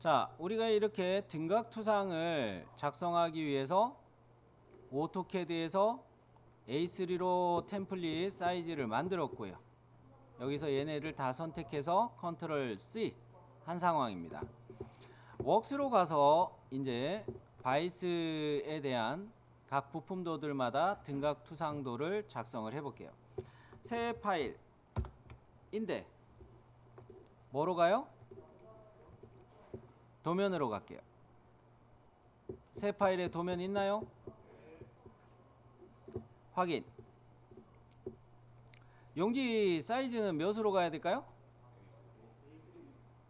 자, 우리가 이렇게 등각투상을 작성하기 위해서 오토캐드에서 A3로 템플릿 사이즈를 만들었고요. 여기서 얘네를 다 선택해서 컨트롤 C 한 상황입니다. 웍스로 가서 이제 바이스에 대한 각 부품도들마다 등각투상도를 작성을 해볼게요. 새 파일인데 뭐로 가요? 도면으로 갈게요. 새 파일에 도면 있나요? 확인. 용지 사이즈는 몇으로 가야 될까요?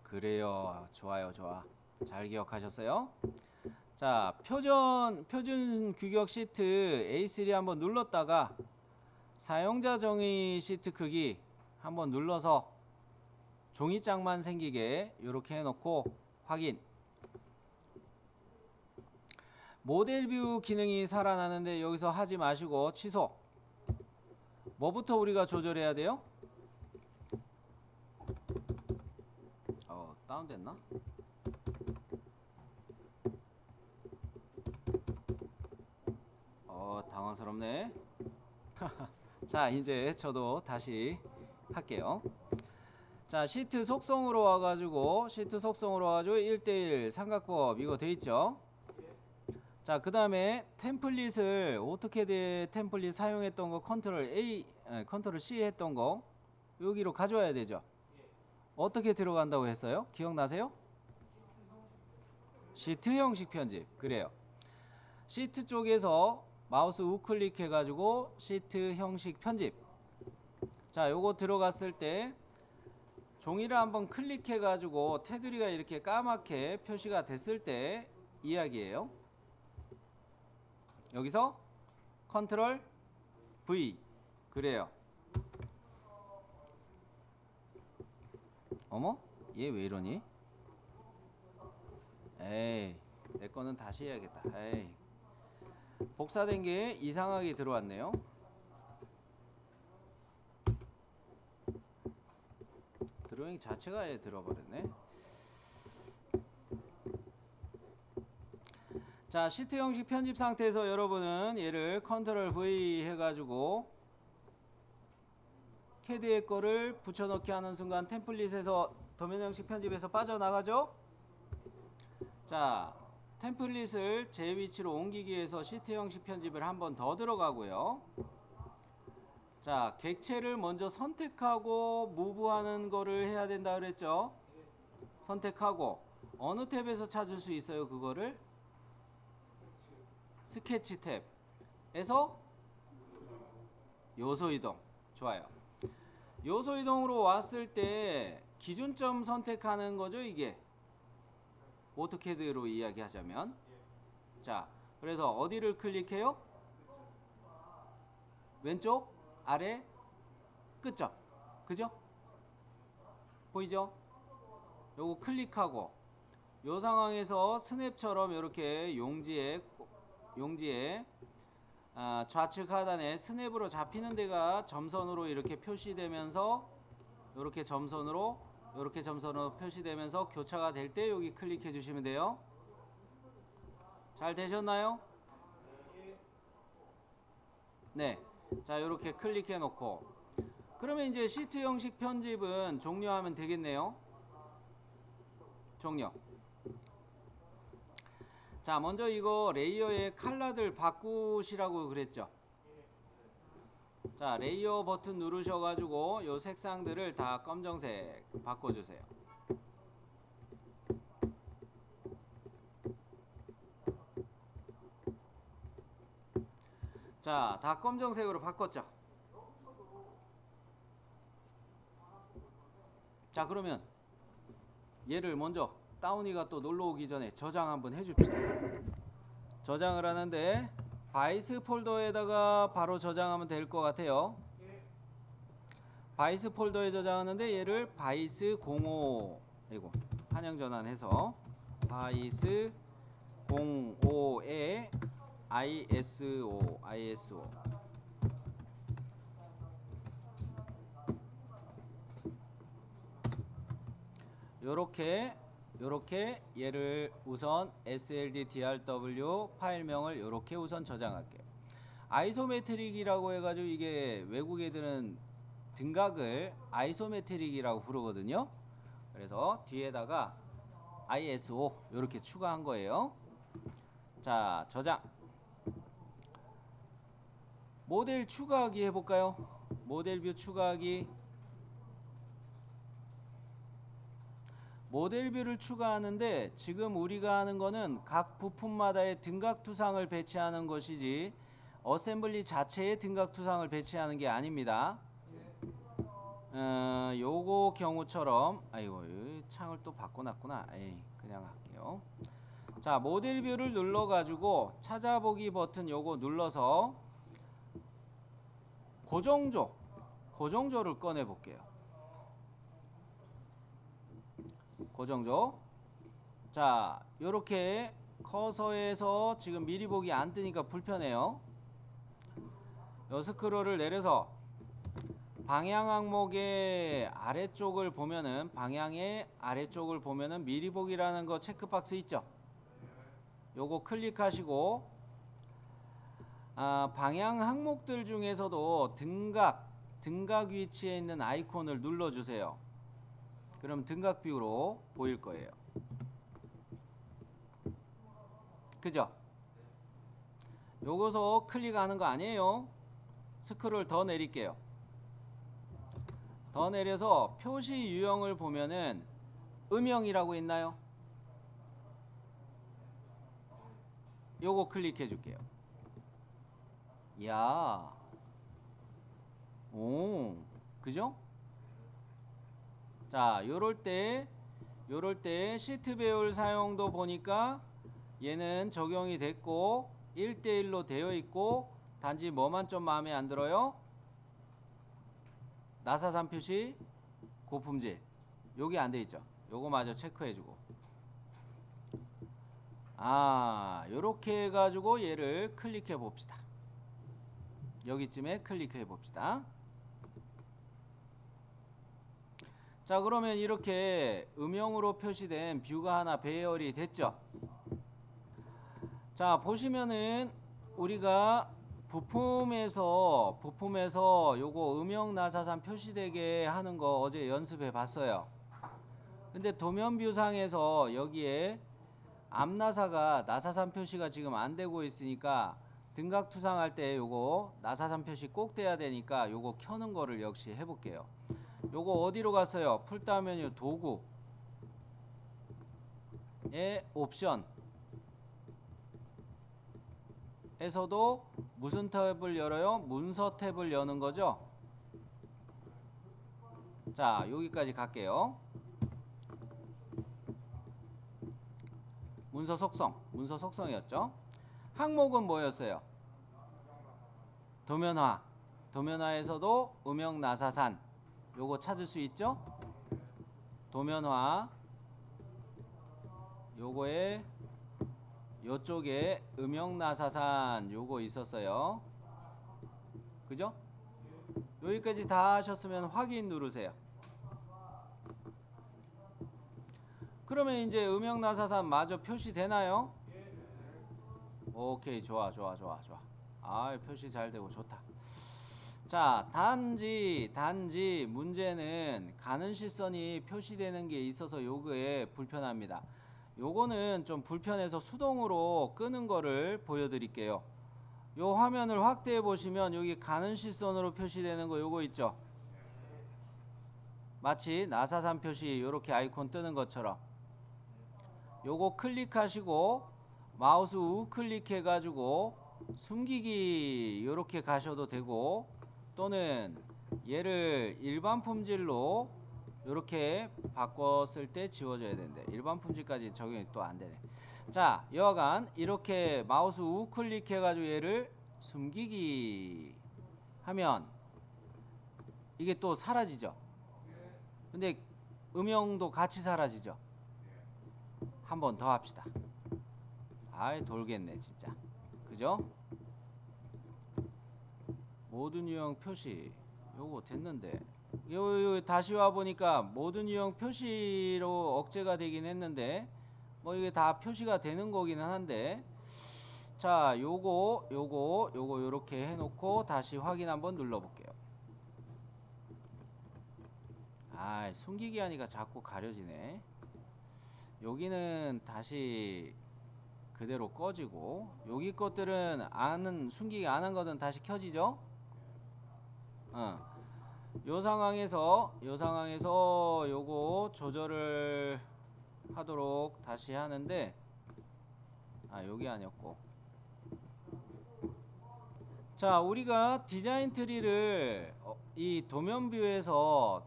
그래요. 좋아요. 좋아. 잘 기억하셨어요? 자, 표준 규격 시트 A3 한번 눌렀다가 사용자 정의 시트 크기 한번 눌러서 종이장만 생기게 이렇게 해놓고 확인. 모델 뷰 기능이 살아나는데 여기서 하지 마시고 취소. 뭐부터 우리가 조절해야 돼요? 다운됐나? 당황스럽네. 자, 이제 저도 다시 할게요. 자, 시트 속성으로 와가지고 1대1 삼각법 이거 돼있죠? 자, 그 다음에 템플릿을 오토캐드 템플릿 사용했던 거 컨트롤 C 했던 거 여기로 가져와야 되죠. 어떻게 들어간다고 했어요? 기억나세요? 시트 형식 편집. 그래요. 시트 쪽에서 마우스 우클릭 해가지고 시트 형식 편집. 자, 요거 들어갔을 때 종이를 한번 클릭해가지고 테두리가 이렇게 까맣게 표시가 됐을 때 이야기예요. 여기서 컨트롤 V. 그래요. 어머? 얘 왜 이러니? 에이, 내 거는 다시 해야겠다. 에이, 복사된 게 이상하게 들어왔네요. 드로잉 자체가 아예 들어버렸네. 자, 시트 형식 편집 상태에서 여러분은 얘를 컨트롤 V 해가지고 캐드의 거를 붙여넣기 하는 순간 템플릿에서 도면 형식 편집에서 빠져나가죠. 자, 템플릿을 제 위치로 옮기기 위해서 시트 형식 편집을 한 번 더 들어가고요. 자, 객체를 먼저 선택하고 무브하는 거를 해야 된다 그랬죠. 선택하고 어느 탭에서 찾을 수 있어요? 그거를 스케치 탭에서 요소 이동. 좋아요. 요소 이동으로 왔을 때 기준점 선택하는 거죠. 이게 오토캐드로 이야기하자면. 자, 그래서 어디를 클릭해요? 왼쪽 아래 끝점. 그죠? 보이죠? 요거 클릭하고 요 상황에서 스냅처럼 이렇게 용지에 좌측 하단에 스냅으로 잡히는 데가 점선으로 이렇게 표시되면서 이렇게 점선으로 표시되면서 교차가 될 때 여기 클릭해 주시면 돼요. 잘 되셨나요? 네. 자, 이렇게 클릭해 놓고 그러면 이제 시트 형식 편집은 종료하면 되겠네요. 종료. 자, 먼저 이거 레이어의 컬러들 바꾸시라고 그랬죠. 자, 레이어 버튼 누르셔가지고 요 색상들을 다 검정색 바꿔주세요. 자, 다 검정색으로 바꿨죠. 자, 그러면 얘를 먼저 다운이가 또 놀러 오기 전에 저장 한번 해줍시다. 저장을 하는데 바이스 폴더에다가 바로 저장하면 될 것 같아요. 바이스 폴더에 저장하는데 얘를 바이스 05 이거 한영 전환해서 바이스 05에 ISO 요렇게 요렇게 얘를 우선 SLDDRW 파일명을 요렇게 우선 저장할게요. 아이소메트릭이라고 해가지고 이게 외국 애들은 등각을 아이소메트릭이라고 부르거든요. 그래서 뒤에다가 ISO 요렇게 추가한 거예요. 자, 저장. 모델 추가하기 해볼까요? 모델 뷰 추가하기. 모델 뷰를 추가하는데 지금 우리가 하는 거는 각 부품마다의 등각 투상을 배치하는 것이지 어셈블리 자체의 등각 투상을 배치하는 게 아닙니다. 요거 경우처럼 아이고 창을 또 바꿔놨구나. 에이, 그냥 할게요. 자, 모델 뷰를 눌러 가지고 찾아보기 버튼 요거 눌러서 고정조를 꺼내 볼게요. 고정조. 자, 요렇게 커서에서 지금 미리 보기 안 뜨니까 불편해요. 요 스크롤을 내려서 방향 항목의 아래쪽을 보면은 미리 보기라는 거 체크박스 있죠? 요거 클릭하시고 방향 항목들 중에서도 등각 위치에 있는 아이콘을 눌러주세요. 그럼 등각 뷰로 보일 거예요. 그죠? 요거서 클릭하는 거 아니에요. 스크롤 더 내릴게요. 더 내려서 표시 유형을 보면은 음영이라고 있나요? 요거 클릭해 줄게요. 야, 오, 그죠? 자, 요럴 때 시트 배열 사용도 보니까 얘는 적용이 됐고 1:1로 되어 있고, 단지 뭐만 좀 마음에 안 들어요? 나사산 표시, 고품질 여기 안 돼 있죠? 요거 마저 체크해 주고, 요렇게 해가지고 얘를 클릭해 봅시다. 여기쯤에 클릭해 봅시다. 자, 그러면 이렇게 음영으로 표시된 뷰가 하나 배열이 됐죠. 자, 보시면은 우리가 부품에서 요거 음영 나사산 표시되게 하는 거 어제 연습해 봤어요. 근데 도면 뷰상에서 여기에 앞나사가 나사산 표시가 지금 안 되고 있으니까 등각 투상할 때 요거 나사산 표시 꼭 돼야 되니까 요거 켜는 거를 역시 해볼게요. 요거 어디로 갔어요? 풀다운 메뉴 도구의 옵션 에서도 무슨 탭을 열어요? 문서 탭을 여는 거죠. 자, 여기까지 갈게요. 문서 속성이었죠. 항목은 뭐였어요? 도면화에서도 음영 나사산 요거 찾을 수 있죠? 도면화 요거에 요쪽에 음영 나사산 요거 있었어요. 그죠? 여기까지 다 하셨으면 확인 누르세요. 그러면 이제 음영 나사산 마저 표시되나요? 오케이, 좋아. 표시 잘 되고 좋다. 자, 단지 문제는 가는 실선이 표시되는 게 있어서 요거에 불편합니다. 요거는 좀 불편해서 수동으로 끄는 거를 보여드릴게요. 요 화면을 확대해 보시면 여기 가는 실선으로 표시되는 거 요거 있죠? 마치 나사산 표시 요렇게 아이콘 뜨는 것처럼 요거 클릭하시고 마우스 우클릭 해가지고 숨기기 요렇게 가셔도 되고, 또는 얘를 일반 품질로 요렇게 바꿨을 때 지워져야 되는데 일반 품질까지 적용이 또 안 되네. 자, 여하간 이렇게 마우스 우클릭 해가지고 얘를 숨기기 하면 이게 또 사라지죠. 근데 음영도 같이 사라지죠. 한 번 더 합시다. 아이, 돌겠네 진짜. 그죠? 모든 유형 표시 요거 됐는데 요 다시 와 보니까 모든 유형 표시로 억제가 되긴 했는데 뭐 이게 다 표시가 되는 거기는 한데, 자 요거 요렇게 해놓고 다시 확인 한번 눌러볼게요. 아, 숨기기 하니까 자꾸 가려지네. 여기는 다시 그대로 꺼지고, 여기 것들은 숨기기 안 한 것은 다시 켜지죠. 요 상황에서 요거 조절을 하도록 다시 하는데, 여기 아니었고, 자 우리가 디자인 트리를 이 도면 뷰에서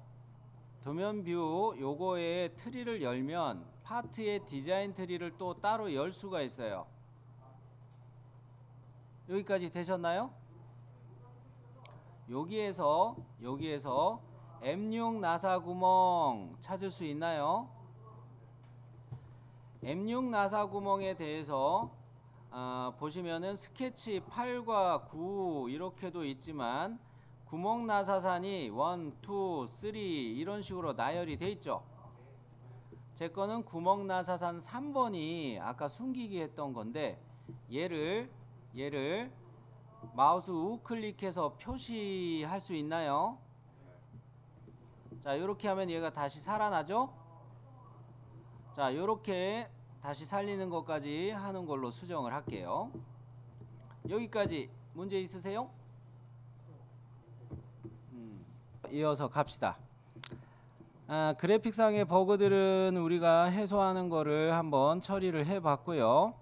도면 뷰 요거에 트리를 열면 파트의 디자인 트리를 또 따로 열 수가 있어요. 여기까지 되셨나요? 여기에서 M6 나사 구멍 찾을 수 있나요? M6 나사 구멍에 대해서 보시면은 스케치 8과 9 이렇게도 있지만 구멍 나사산이 1, 2, 3 이런 식으로 나열이 돼 있죠. 제 거는 구멍 나사산 3번이 아까 숨기기 했던 건데, 얘를 마우스 우클릭해서 표시할 수 있나요? 자, 요렇게 하면 얘가 다시 살아나죠? 자, 요렇게 다시 살리는 것까지 하는 걸로 수정을 할게요. 여기까지 문제 있으세요? 이어서 갑시다. 그래픽상의 버그들은 우리가 해소하는 거를 한번 처리를 해 봤고요.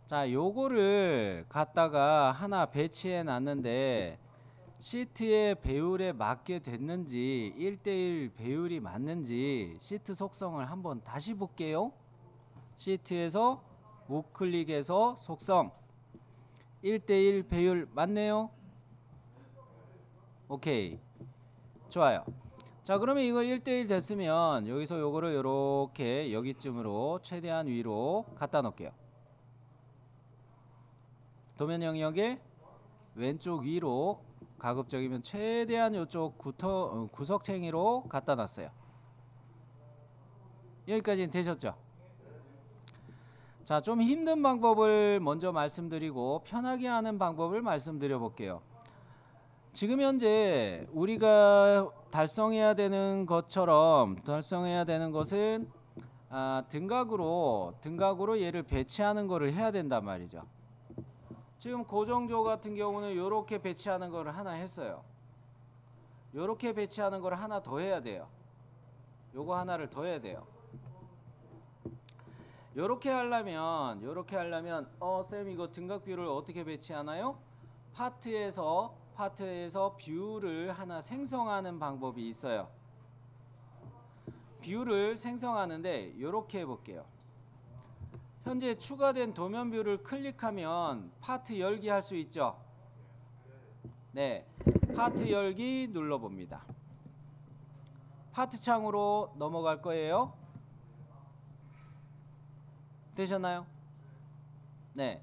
자, 요거를 갖다가 하나 배치해 놨는데 시트의 배율에 맞게 됐는지 1:1 배율이 맞는지 시트 속성을 한번 다시 볼게요. 시트에서 우클릭해서 속성 1:1 배율 맞네요. 오케이, 좋아요. 자, 그러면 이거 1:1 됐으면 여기서 요거를 요렇게 여기쯤으로 최대한 위로 갖다 놓을게요. 도면 영역에 왼쪽 위로 가급적이면 최대한 요쪽 구석챙이로 갖다 놨어요. 여기까지는 되셨죠? 자, 좀 힘든 방법을 먼저 말씀드리고 편하게 하는 방법을 말씀드려 볼게요. 지금 현재 우리가 달성해야 되는 것은 등각으로 얘를 배치하는 거를 해야 된단 말이죠. 지금 고정조 같은 경우는 이렇게 배치하는 거를 하나 했어요. 이렇게 배치하는 거를 하나 더 해야 돼요. 요거 하나를 더 해야 돼요. 요렇게 하려면 쌤 이거 등각 뷰를 어떻게 배치하나요? 파트에서 뷰를 하나 생성하는 방법이 있어요. 뷰를 생성하는데 요렇게 해볼게요. 현재 추가된 도면 뷰를 클릭하면 파트 열기 할 수 있죠. 네, 파트 열기 눌러봅니다. 파트 창으로 넘어갈 거예요. 되셨나요? 네,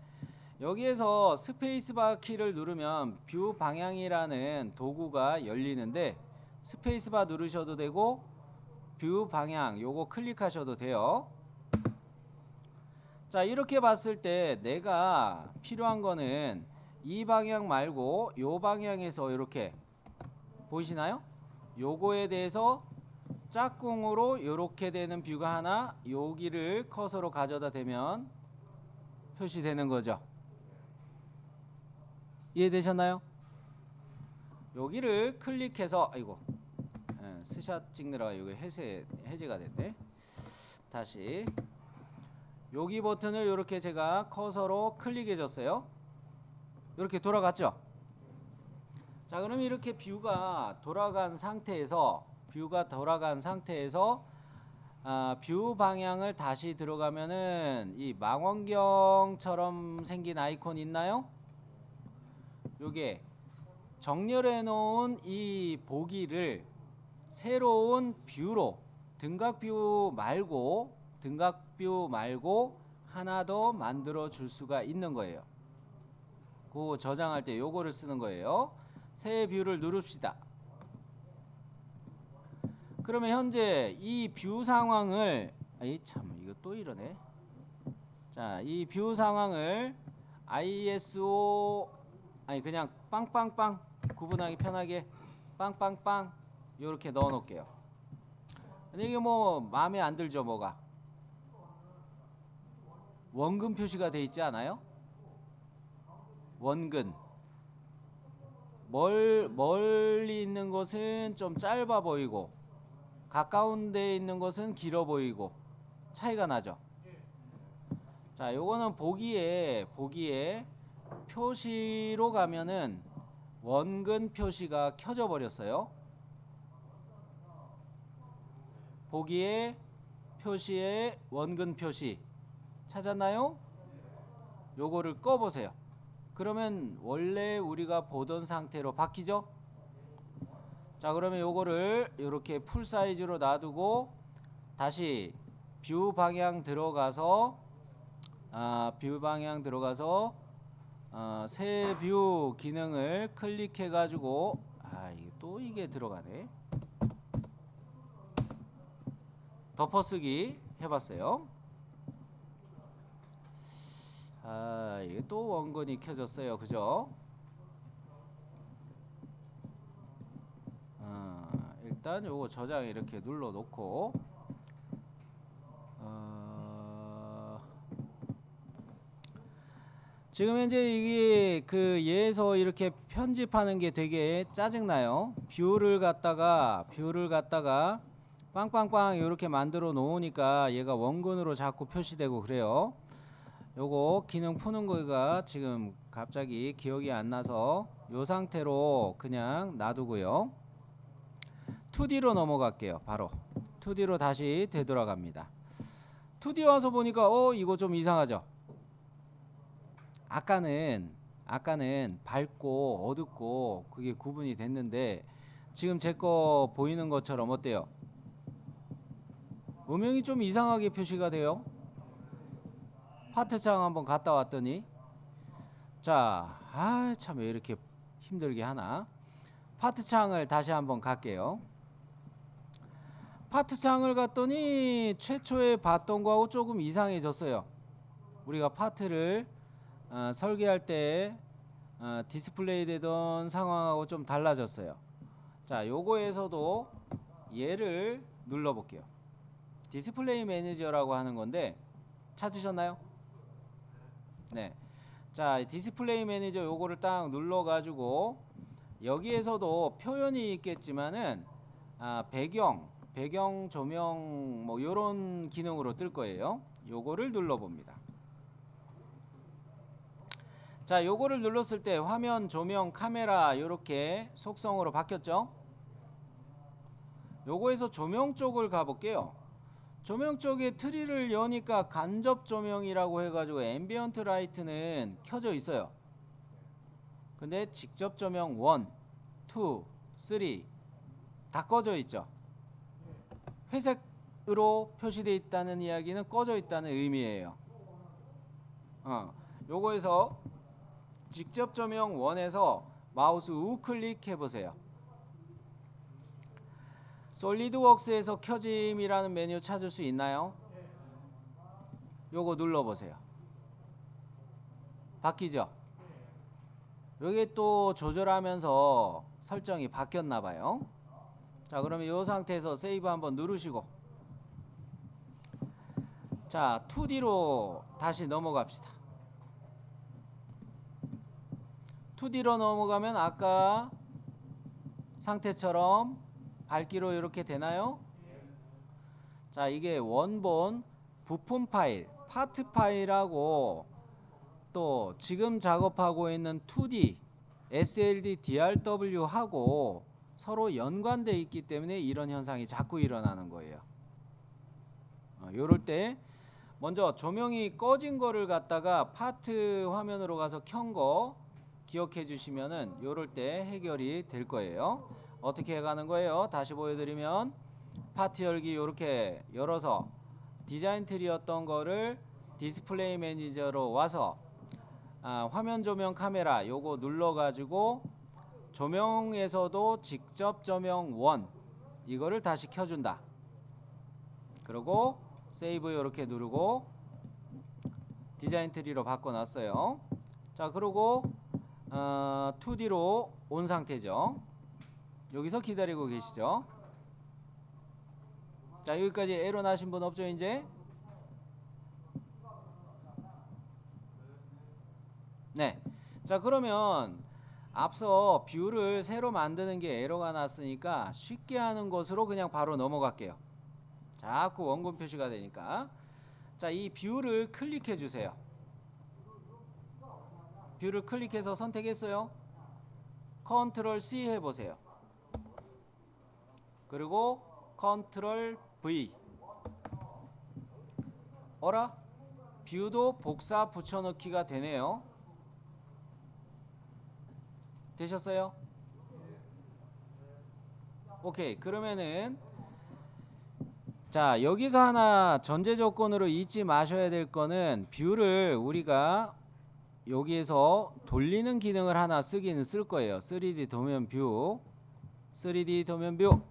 여기에서 스페이스바 키를 누르면 뷰 방향이라는 도구가 열리는데 스페이스바 누르셔도 되고 뷰 방향 요거 클릭하셔도 돼요. 자, 이렇게 봤을 때 내가 필요한 거는 이 방향 말고 요 방향에서 이렇게 보이시나요? 요거에 대해서 짝꿍으로 이렇게 되는 뷰가 하나 여기를 커서로 가져다 대면 표시되는 거죠. 이해되셨나요? 여기를 클릭해서 스샷 찍느라가 여기 해제가 됐네. 다시 여기 버튼을 이렇게 제가 커서로 클릭해 줬어요. 이렇게 돌아갔죠. 자, 그럼 이렇게 뷰가 돌아간 상태에서 뷰 방향을 다시 들어가면은 이 망원경처럼 생긴 아이콘 있나요? 요게 정렬해 놓은 이 보기를 새로운 뷰로 등각 뷰 말고 하나 더 만들어 줄 수가 있는 거예요. 그거 저장할 때 요거를 쓰는 거예요. 새 뷰를 누릅시다. 그러면 현재 이 뷰 상황을 아이 참 이거 또 이러네. 자, 이 뷰 상황을 ISO 아니 그냥 빵빵빵 구분하기 편하게 빵빵빵 요렇게 넣어 놓을게요. 근데 이게 뭐 마음에 안 들죠. 뭐가 원근 표시가 돼 있지 않아요? 원근 멀리 있는 것은 좀 짧아 보이고 가까운 데 있는 것은 길어 보이고 차이가 나죠. 자, 요거는 보기에 표시로 가면은 원근 표시가 켜져 버렸어요. 보기에 표시에 원근 표시 찾았나요? 요거를 꺼 보세요. 그러면 원래 우리가 보던 상태로 바뀌죠? 자, 그러면 요거를 이렇게 풀 사이즈로 놔두고 다시 뷰 방향 들어가서 새 뷰 기능을 클릭해 가지고 이게 들어가네. 덮어쓰기 해봤어요. 이게 또 원근이 켜졌어요. 그죠? 일단 요거 저장 이렇게 눌러 놓고 지금 현재 이게 그 얘에서 이렇게 편집하는 게 되게 짜증나요. 뷰를 갖다가 빵빵빵 이렇게 만들어 놓으니까 얘가 원근으로 자꾸 표시되고 그래요. 요거 기능 푸는 거가 지금 갑자기 기억이 안 나서 요 상태로 그냥 놔두고요. 2D로 넘어갈게요. 바로 2D로 다시 되돌아갑니다. 2D 와서 보니까 이거 좀 이상하죠. 아까는 밝고 어둡고 그게 구분이 됐는데 지금 제 거 보이는 것처럼 어때요? 음영이 좀 이상하게 표시가 돼요. 파트창 한번 갔다 왔더니 자, 참 왜 이렇게 힘들게 하나. 파트창을 다시 한번 갈게요. 파트창을 갔더니 최초에 봤던 거하고 조금 이상해졌어요. 우리가 파트를 설계할 때 디스플레이 되던 상황하고 좀 달라졌어요. 자, 요거에서도 얘를 눌러 볼게요. 디스플레이 매니저라고 하는 건데 찾으셨나요? 네. 자, 디스플레이 매니저 요거를 딱 눌러 가지고 여기에서도 표현이 있겠지만은 배경 조명 뭐 요런 기능으로 뜰 거예요. 요거를 눌러 봅니다. 자, 요거를 눌렀을 때 화면, 조명, 카메라 요렇게 속성으로 바뀌었죠? 요거에서 조명 쪽을 가볼게요. 조명 쪽에 트리를 여니까 간접 조명이라고 해가지고 앰비언트 라이트는 켜져 있어요. 근데 직접 조명 1, 2, 3 다 꺼져 있죠. 회색으로 표시되어 있다는 이야기는 꺼져 있다는 의미예요. 요거에서 직접 조명 1에서 마우스 우클릭 해보세요. 솔리드웍스에서 켜짐이라는 메뉴 찾을 수 있나요? 요거 눌러보세요. 바뀌죠? 요게 또 조절하면서 설정이 바뀌었나봐요. 자, 그러면 요 상태에서 세이브 한번 누르시고 자, 2D로 다시 넘어갑시다. 2D로 넘어가면 아까 상태처럼 밝기로 이렇게 되나요? 자, 이게 원본 부품 파일, 파트 파일하고 또 지금 작업하고 있는 2D SLD DRW 하고 서로 연관되어 있기 때문에 이런 현상이 자꾸 일어나는 거예요. 요럴 때 먼저 조명이 꺼진 거를 갖다가 파트 화면으로 가서 켠 거 기억해 주시면은 요럴 때 해결이 될 거예요. 어떻게 해가는 거예요? 다시 보여드리면 파트 열기 요렇게 열어서 디자인 트리였던 거를 디스플레이 매니저로 와서 화면 조명 카메라 요거 눌러 가지고 조명에서도 직접 조명 1, 이거를 다시 켜준다. 그리고 세이브 이렇게 누르고 디자인 트리로 바꿔놨어요. 자, 그리고 2D로 온 상태죠. 여기서 기다리고 계시죠. 자, 여기까지 에러 나신 분 없죠 이제? 네. 자, 그러면 앞서 뷰를 새로 만드는 게 에러가 났으니까 쉽게 하는 것으로 그냥 바로 넘어갈게요. 자꾸 원금 표시가 되니까. 자, 이 뷰를 클릭해 주세요. 뷰를 클릭해서 선택했어요. 컨트롤 C 해보세요. 그리고 컨트롤 V. 어라? 뷰도 복사 붙여넣기가 되네요. 되셨어요? 오케이. 그러면은 자, 여기서 하나 전제 조건으로 잊지 마셔야 될 거는 뷰를 우리가 여기에서 돌리는 기능을 하나 쓰기는 쓸 거예요. 3D 도면 뷰. 3D 도면 뷰.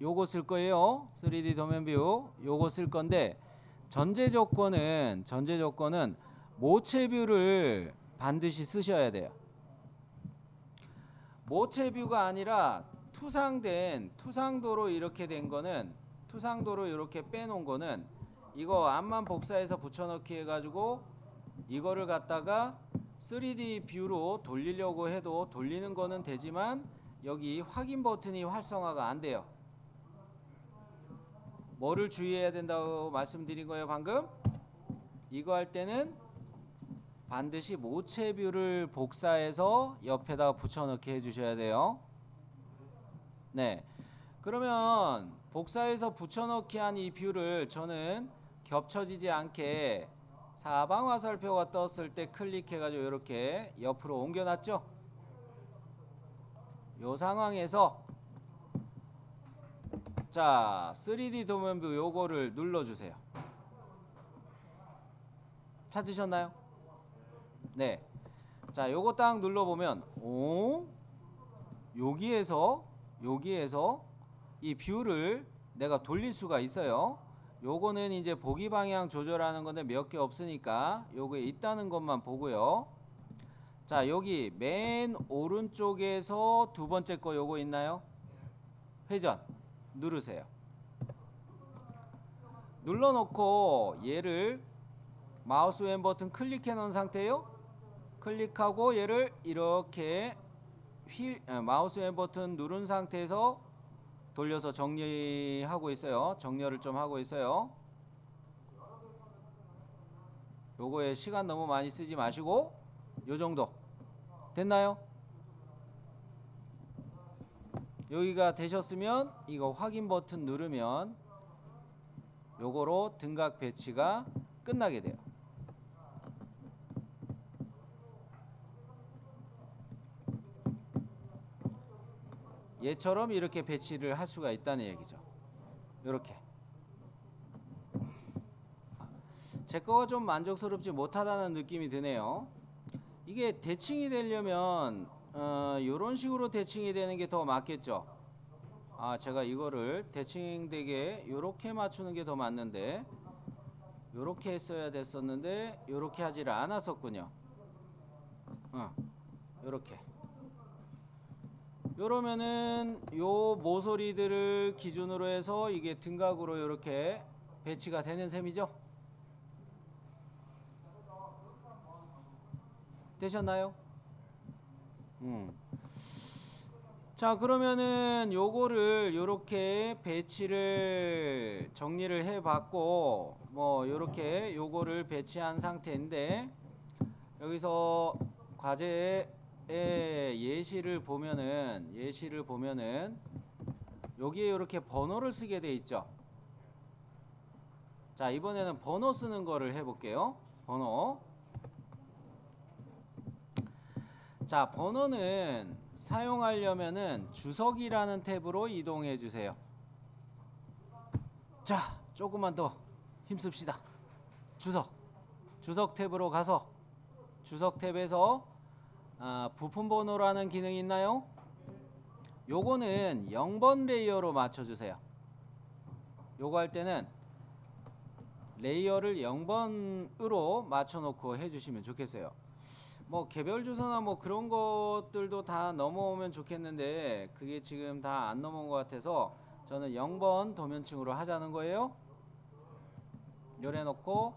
요거 쓸 거예요. 3D 도면 뷰. 요거 쓸 건데 전제 조건은 모체 뷰를 반드시 쓰셔야 돼요. 모체 뷰가 아니라 투상도로 이렇게 된 거는, 투상도로 이렇게 빼놓은 거는 이거 앞만 복사해서 붙여넣기 해가지고 이거를 갖다가 3D 뷰로 돌리려고 해도 돌리는 거는 되지만 여기 확인 버튼이 활성화가 안 돼요. 뭐를 주의해야 된다고 말씀드린 거예요 방금? 이거 할 때는 반드시 모체 뷰를 복사해서 옆에다가 붙여넣기 해주셔야 돼요. 네. 그러면 복사해서 붙여넣기 한 이 뷰를 저는 겹쳐지지 않게 사방 화살표가 떴을 때 클릭해가지고 이렇게 옆으로 옮겨놨죠. 요 상황에서 자, 3D 도면 뷰 요거를 눌러주세요. 찾으셨나요? 네. 자, 요거 딱 눌러보면 여기에서 이 뷰를 내가 돌릴 수가 있어요. 요거는 이제 보기 방향 조절하는 건데 몇 개 없으니까 요거에 있다는 것만 보고요. 자, 여기 맨 오른쪽에서 두 번째 거 요거 있나요? 회전 누르세요. 눌러놓고 얘를 마우스 왼 버튼 클릭해 놓은 상태예요. 클릭하고 얘를 이렇게 마우스 왼 버튼 누른 상태에서 돌려서 정리하고 있어요. 정렬을 좀 하고 있어요. 요거에 시간 너무 많이 쓰지 마시고 요 정도 됐나요? 여기가 되셨으면 이거 확인 버튼 누르면 요거로 등각 배치가 끝나게 돼요. 얘처럼 이렇게 배치를 할 수가 있다는 얘기죠. 이렇게. 제 거가 좀 만족스럽지 못하다는 느낌이 드네요. 이게 대칭이 되려면 이런 식으로 대칭이 되는 게 더 맞겠죠. 제가 이거를 대칭되게 이렇게 맞추는 게 더 맞는데 이렇게 했어야 됐었는데 이렇게 하지를 않았었군요. 이렇게. 요러면은 요 모서리들을 기준으로 해서 이게 등각으로 이렇게 배치가 되는 셈이죠. 되셨나요? 자, 그러면은 요거를 요렇게 배치를 정리를 해 봤고 뭐 요렇게 요거를 배치한 상태인데 여기서 과제에 예시를 보면은 여기에 이렇게 번호를 쓰게 돼 있죠. 자, 이번에는 번호 쓰는 거를 해볼게요. 번호. 자, 번호는 사용하려면은 주석이라는 탭으로 이동해 주세요. 자, 조금만 더 힘씁시다. 주석 탭으로 가서 주석 탭에서 부품 번호라는 기능이 있나요? 요거는 0번 레이어로 맞춰주세요. 요거 할 때는 레이어를 0번으로 맞춰놓고 해주시면 좋겠어요. 뭐 개별 주소나 뭐 그런 것들도 다 넘어오면 좋겠는데 그게 지금 다 안 넘어온 것 같아서 저는 0번 도면층으로 하자는 거예요. 요래 놓고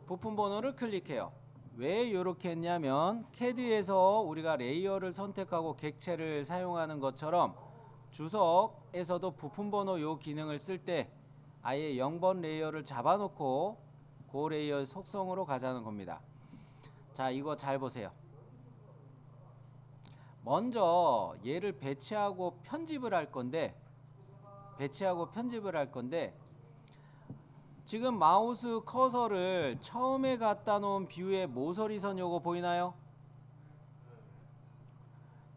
부품 번호를 클릭해요. 왜 이렇게 했냐면 CAD에서 우리가 레이어를 선택하고 객체를 사용하는 것처럼 주석에서도 부품 번호 요 기능을 쓸 때 아예 0번 레이어를 잡아놓고 그 레이어 속성으로 가자는 겁니다. 자, 이거 잘 보세요. 먼저 얘를 배치하고 편집을 할 건데 지금 마우스 커서를 처음에 갖다 놓은 뷰의 모서리선 요거 보이나요?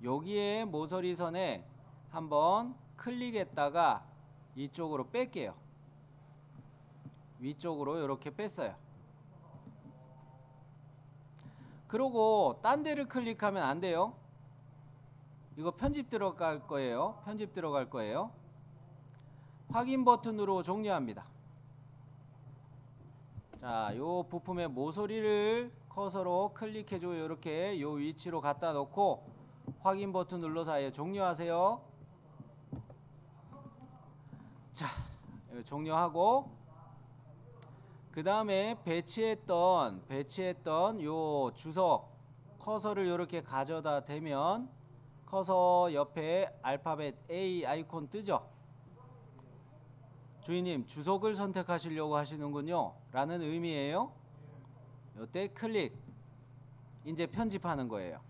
여기에 모서리선에 한번 클릭했다가 이쪽으로 뺄게요. 위쪽으로 이렇게 뺐어요. 그리고 딴 데를 클릭하면 안 돼요. 이거 편집 들어갈 거예요. 확인 버튼으로 종료합니다. 자, 요 부품의 모서리를 커서로 클릭해줘. 이렇게 요 위치로 갖다 놓고 확인 버튼 눌러서 아예 종료하세요. 자, 종료하고 그 다음에 배치했던 요 주석 커서를 이렇게 가져다 대면 커서 옆에 알파벳 A 아이콘 뜨죠. 주인님, 주석을 선택하시려고 하시는군요 라는 의미예요. 요때 클릭. 이제 편집하는 거예요.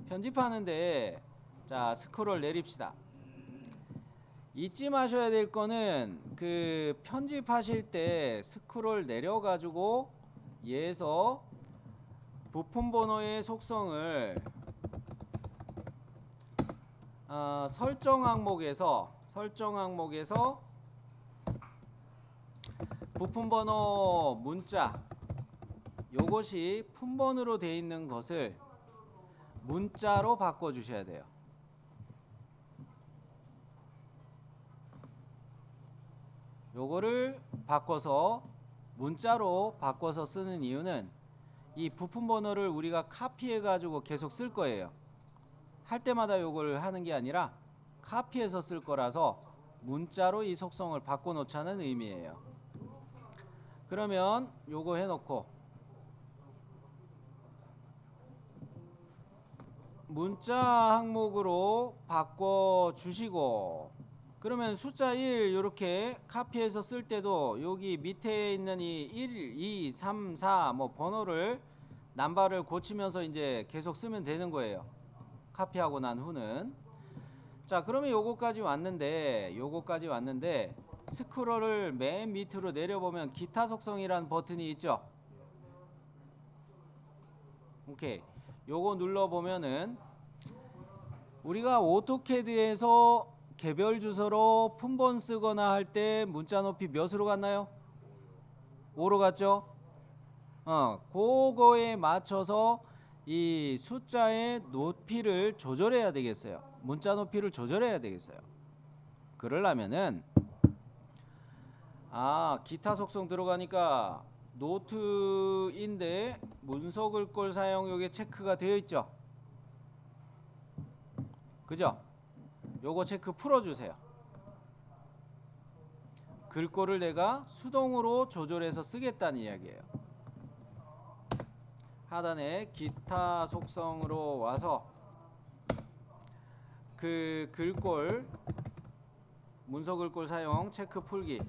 편집하는데 자, 스크롤 내립시다. 잊지 마셔야 될 거는 그 편집하실 때 스크롤 내려가지고 얘에서 부품 번호의 속성을 설정 항목에서 부품 번호 문자 요것이 품번으로 되어 있는 것을 문자로 바꿔 주셔야 돼요. 요거를 바꿔서 문자로 바꿔서 쓰는 이유는 이 부품 번호를 우리가 카피해 가지고 계속 쓸 거예요. 할 때마다 요걸 하는 게 아니라 카피해서 쓸 거라서 문자로 이 속성을 바꿔 놓자는 의미예요. 그러면 요거 해놓고 문자 항목으로 바꿔 주시고 그러면 숫자 1 이렇게 카피해서 쓸 때도 여기 밑에 있는 이 1, 2, 3, 4 뭐 번호를 남바를 고치면서 이제 계속 쓰면 되는 거예요. 카피하고 난 후는. 자, 그러면 요거까지 왔는데 스크롤을 맨 밑으로 내려보면 기타 속성이라는 버튼이 있죠. 오케이. 요거 눌러보면은 우리가 오토캐드에서 개별 주소로 품번 쓰거나 할 때 문자 높이 몇으로 갔나요? 5로 갔죠? 그거에 맞춰서 이 숫자의 높이를 조절해야 되겠어요. 문자 높이를 조절해야 되겠어요. 그러려면은 기타 속성 들어가니까 노트인데 문서 글꼴 사용 요게 체크가 되어 있죠. 그죠? 요거 체크 풀어주세요. 글꼴을 내가 수동으로 조절해서 쓰겠다는 이야기예요. 하단에 기타 속성으로 와서 그 글꼴 문서 글꼴 사용 체크 풀기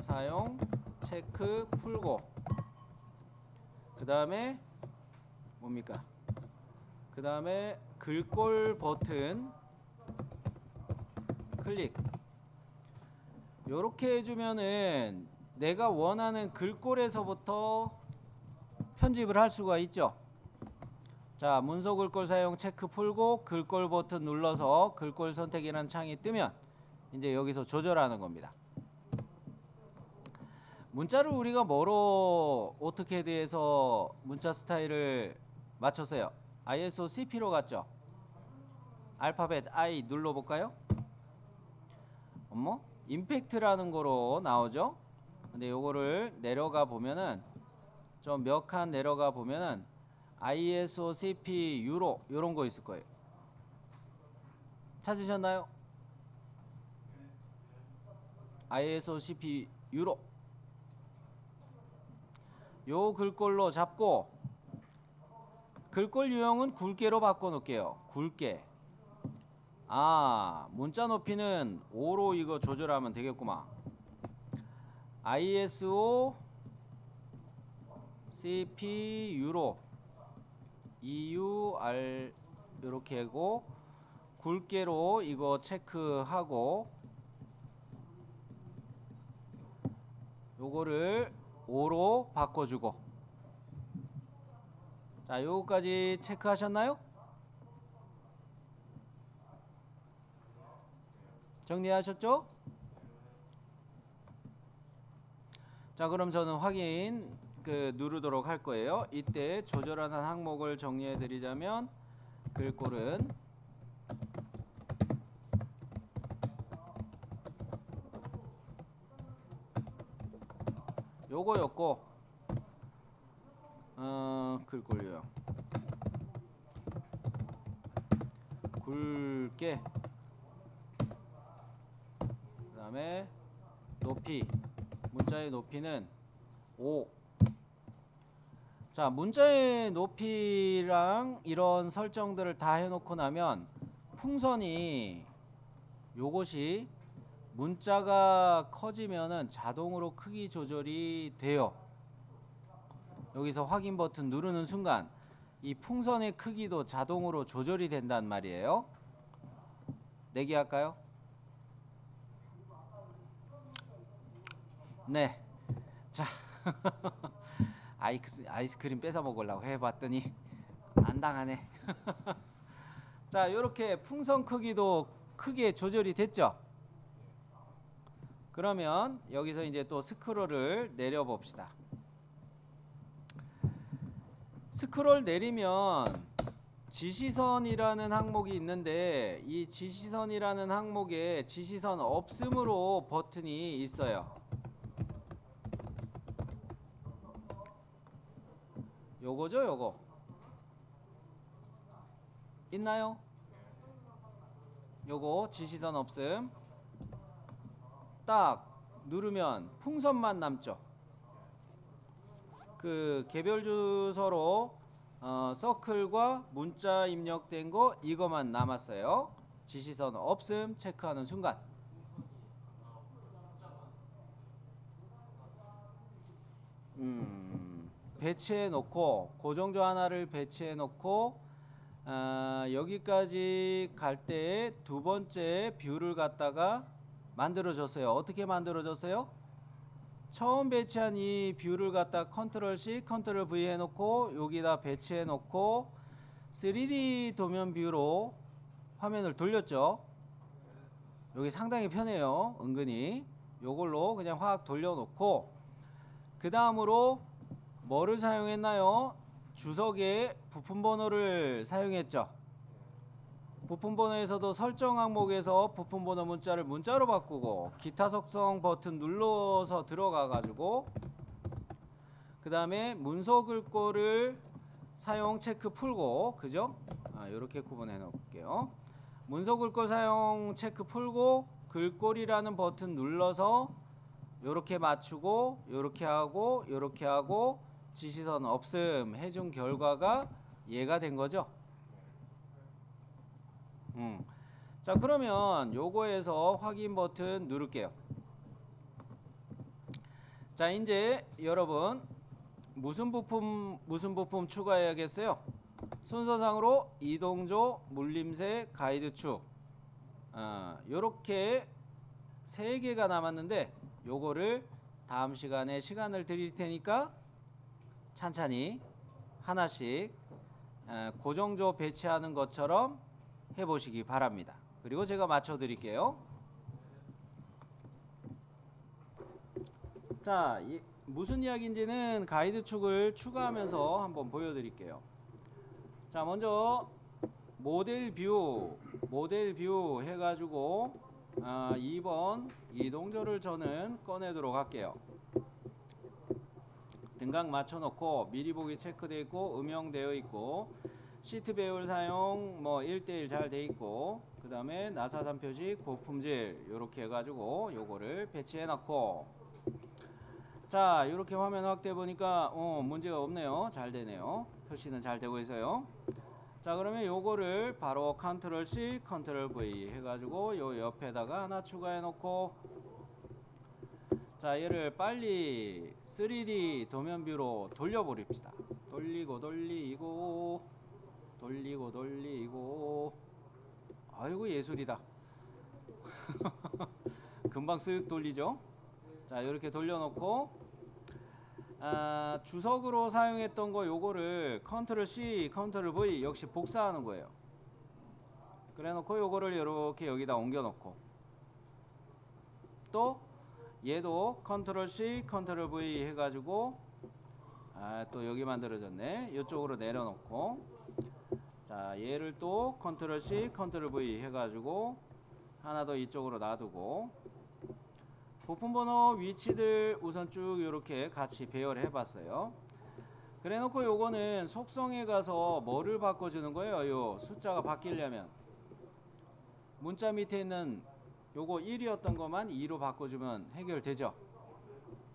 사용 체크 풀고 그 다음에 뭡니까? 그 다음에 글꼴 버튼 클릭. 요렇게 해주면은 내가 원하는 글꼴에서부터 편집을 할 수가 있죠. 자, 문서 글꼴 사용 체크 풀고 글꼴 버튼 눌러서 글꼴 선택이라는 창이 뜨면 이제 여기서 조절하는 겁니다. 문자를 우리가 뭐로 오토캐드에서 문자 스타일을 맞췄어요? ISO CP로 갔죠? 알파벳 I 눌러볼까요? 어머? 임팩트라는 거로 나오죠? 근데 요거를 내려가 보면은 좀 몇 칸 내려가 보면은 ISO CP 유로 요런 거 있을 거예요. 찾으셨나요? ISO CP 유로 요 글꼴로 잡고 글꼴 유형은 굵게로 바꿔 놓을게요. 굵게. 아, 문자 높이는 5로 이거 조절하면 되겠구만. ISO CP 유로 EUR 이렇게 하고 굵게로 이거 체크하고 요거를 5로 바꿔주고. 자, 요거까지 체크하셨나요? 정리하셨죠? 자, 그럼 저는 확인 누르도록 할 거예요. 이때 조절하는 항목을 정리해 드리자면 글꼴은 요거였고 글꼴 유형 굵게, 그 다음에 높이, 문자의 높이는 5. 자, 문자의 높이랑 이런 설정들을 다 해놓고 나면 풍선이 요것이 문자가 커지면은 자동으로 크기 조절이 돼요. 여기서 확인 버튼 누르는 순간 이 풍선의 크기도 자동으로 조절이 된단 말이에요. 내기 할까요? 네. 자, 아이스크림 뺏어 먹으려고 해봤더니 안 당하네. 자, 요렇게 풍선 크기도 크게 조절이 됐죠? 그러면 여기서 이제 또 스크롤을 내려 봅시다. 스크롤 내리면 지시선이라는 항목이 있는데 이 지시선이라는 항목에 지시선 없음으로 버튼이 있어요. 요거죠, 요거. 있나요? 요거 지시선 없음. 딱 누르면 풍선만 남죠. 그 개별 주소로 서클과 문자 입력된 거 이거만 남았어요. 지시선 없음 체크하는 순간. 배치해 놓고 고정조 하나를 배치해 놓고 여기까지 갈 때 두 번째 뷰를 갖다가 만들어 줬어요. 어떻게 만들어 줬어요? 처음 배치한 이 뷰를 갖다 컨트롤 C, 컨트롤 V 해놓고 여기다 배치해 놓고 3D 도면 뷰로 화면을 돌렸죠. 여기 상당히 편해요. 은근히 요걸로 그냥 확 돌려놓고 그 다음으로 뭐를 사용했나요? 주석의 부품 번호를 사용했죠. 부품 번호에서도 설정 항목에서 부품 번호 문자를 문자로 바꾸고 기타 속성 버튼 눌러서 들어가 가지고 그 다음에 문서 글꼴을 사용 체크 풀고, 그죠? 이렇게 구분해 놓을게요. 문서 글꼴 사용 체크 풀고 글꼴이라는 버튼 눌러서 요렇게 맞추고 요렇게 하고 지시선 없음 해준 결과가 얘가 된 거죠. 자, 그러면 요거에서 확인 버튼 누를게요. 자, 이제 여러분 무슨 부품 추가해야겠어요? 순서상으로 이동조, 물림새, 가이드축 요렇게 3개가 남았는데 요거를 다음 시간에 시간을 드릴 테니까 찬찬히 하나씩 고정조 배치하는 것처럼 해보시기 바랍니다. 그리고 제가 맞춰 드릴게요. 자, 무슨 이야기인지는 가이드 축을 추가하면서 한번 보여드릴게요. 자, 먼저 모델 뷰 해가지고 2번 이동조를 저는 꺼내도록 할게요. 등각 맞춰놓고 미리 보기 체크되어 있고 음영되어 있고 시트 배열 사용 뭐 1대1 잘 돼 있고 그 다음에 나사산 표시 고품질 요렇게 해가지고 요거를 배치해 놨고 자 요렇게 화면 확대 보니까 문제가 없네요. 잘 되네요. 표시는 잘 되고 있어요. 자 그러면 요거를 바로 컨트롤 C 컨트롤 V 해가지고 요 옆에다가 하나 추가해 놓고 자 얘를 빨리 3D 도면뷰로 돌려버립시다. 돌리고 아이고 예술이다. 금방 쓱 돌리죠. 자 이렇게 돌려놓고 주석으로 사용했던 거 요거를 컨트롤 C 컨트롤 V 역시 복사하는 거예요. 그래 놓고 요거를 이렇게 여기다 옮겨 놓고 또 얘도 컨트롤 C 컨트롤 V 해가지고 또 여기 만들어졌네. 이쪽으로 내려놓고 자 얘를 또 컨트롤 C 컨트롤 V 해가지고 하나 더 이쪽으로 놔두고 부품 번호 위치들 우선 쭉 이렇게 같이 배열해 봤어요. 그래 놓고 요거는 속성에 가서 뭐를 바꿔주는 거예요. 요 숫자가 바뀌려면 문자 밑에 있는 요거 1이었던 것만 2로 바꿔주면 해결되죠.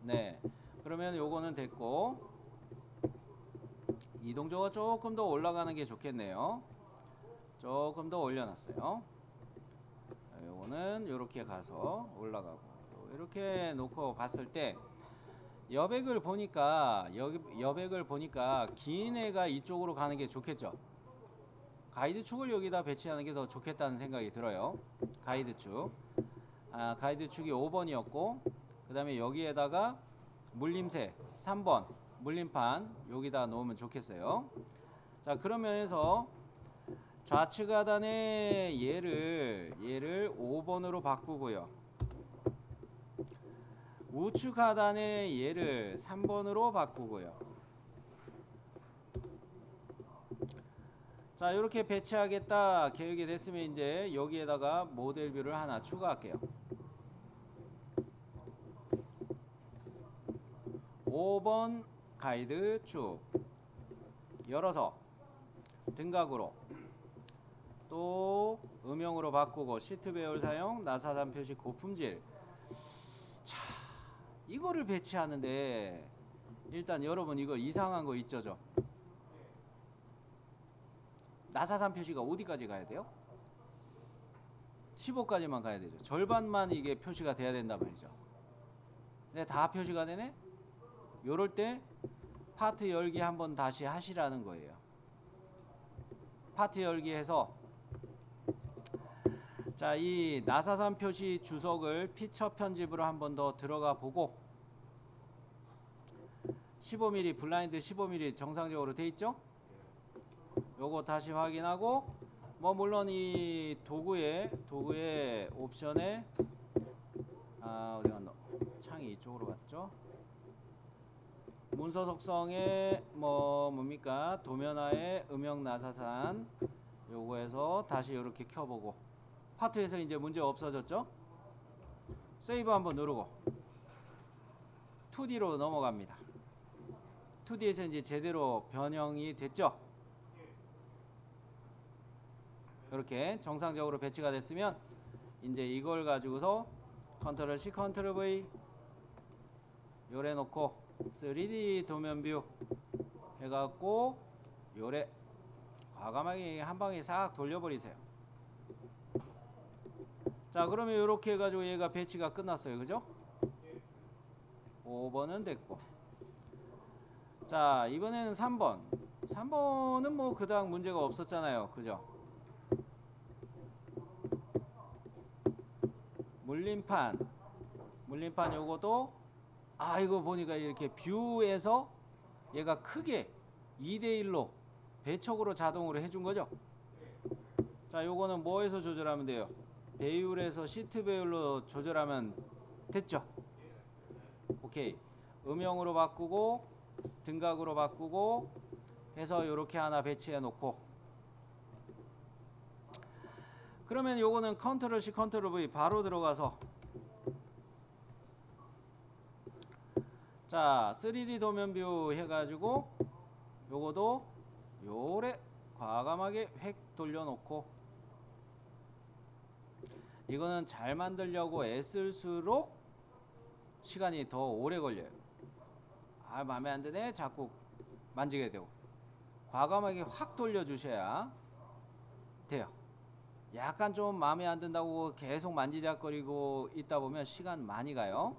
네 그러면 요거는 됐고 이동조가 조금 더 올라가는 게 좋겠네요. 조금 더 올려놨어요. 요거는 요렇게 가서 올라가고 또 이렇게 놓고 봤을 때 여백을 보니까 긴 애가 이쪽으로 가는 게 좋겠죠. 가이드 축을 여기다 배치하는 게 더 좋겠다는 생각이 들어요. 가이드 축 가이드 축이 5번이었고 그 다음에 여기에다가 물림새 3번 물림판 여기다 놓으면 좋겠어요. 자 그런 면에서 좌측 하단에 얘를 5번으로 바꾸고요. 우측 하단에 얘를 3번으로 바꾸고요. 자 이렇게 배치하겠다 계획이 됐으면 이제 여기에다가 모델 뷰를 하나 추가할게요. 5번 가이드 쭉 열어서 등각으로 또 음영으로 바꾸고 시트 배열 사용 나사산 표시 고품질. 자 이거를 배치하는데 일단 여러분 이거 이상한 거 있죠. 나사산 표시가 어디까지 가야 돼요? 15까지만 가야 되죠. 절반만 이게 표시가 돼야 된단 말이죠. 근데 다 표시가 되네? 요럴 때 파트 열기 한번 다시 하시라는 거예요. 파트 열기 해서 자, 이 나사산 표시 주석을 피처 편집으로 한번 더 들어가 보고 15mm 블라인드 15mm 정상적으로 돼 있죠? 요거 다시 확인하고 뭐 물론 이 도구의 옵션에 어디 갔노? 창이 이쪽으로 갔죠? 문서 속성에 뭡니까? 도면화의 음영 나사산 요거에서 다시 이렇게 켜보고 파트에서 이제 문제 없어졌죠? 세이브 한번 누르고 2D로 넘어갑니다. 2D에서 이제 제대로 변형이 됐죠? 이렇게 정상적으로 배치가 됐으면 이제 이걸 가지고서 컨트롤 C 컨트롤 V 요래 놓고 3D 도면 뷰 해갖고 요래 과감하게 한 방에 싹 돌려버리세요. 자 그러면 이렇게 해가지고 얘가 배치가 끝났어요. 그죠? 5번은 됐고 자 이번에는 3번은 뭐 그닥 문제가 없었잖아요. 그죠? 물림판 요거도 이거 보니까 이렇게 뷰에서 얘가 크게 2대1로 배척으로 자동으로 해준 거죠. 자 요거는 뭐에서 조절하면 돼요? 배율에서 시트 배율로 조절하면 됐죠. 오케이. 음영으로 바꾸고 등각으로 바꾸고 해서 요렇게 하나 배치해 놓고, 그러면 요거는 컨트롤 C 컨트롤 V 바로 들어가서 자 3D 도면 뷰 해가지고 요거도 요래 과감하게 획 돌려놓고, 이거는 잘 만들려고 애쓸수록 시간이 더 오래 걸려요. 아 마음에 안 드네 자꾸 만지게 되고, 과감하게 확 돌려주셔야 돼요. 약간 좀 마음에 안 든다고 계속 만지작거리고 있다 보면 시간 많이 가요.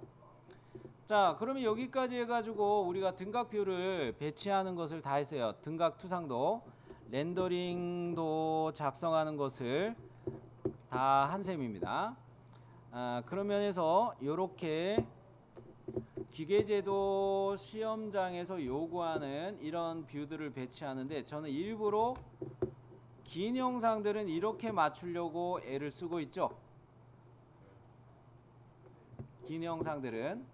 자 그러면 여기까지 해가지고 우리가 등각 뷰를 배치하는 것을 다 했어요. 등각 투상도 렌더링도 작성하는 것을 다 한 셈입니다. 그런 면에서 이렇게 기계제도 시험장에서 요구하는 이런 뷰들을 배치하는데, 저는 일부러 긴 영상들은 이렇게 맞추려고 애를 쓰고 있죠. 긴 영상들은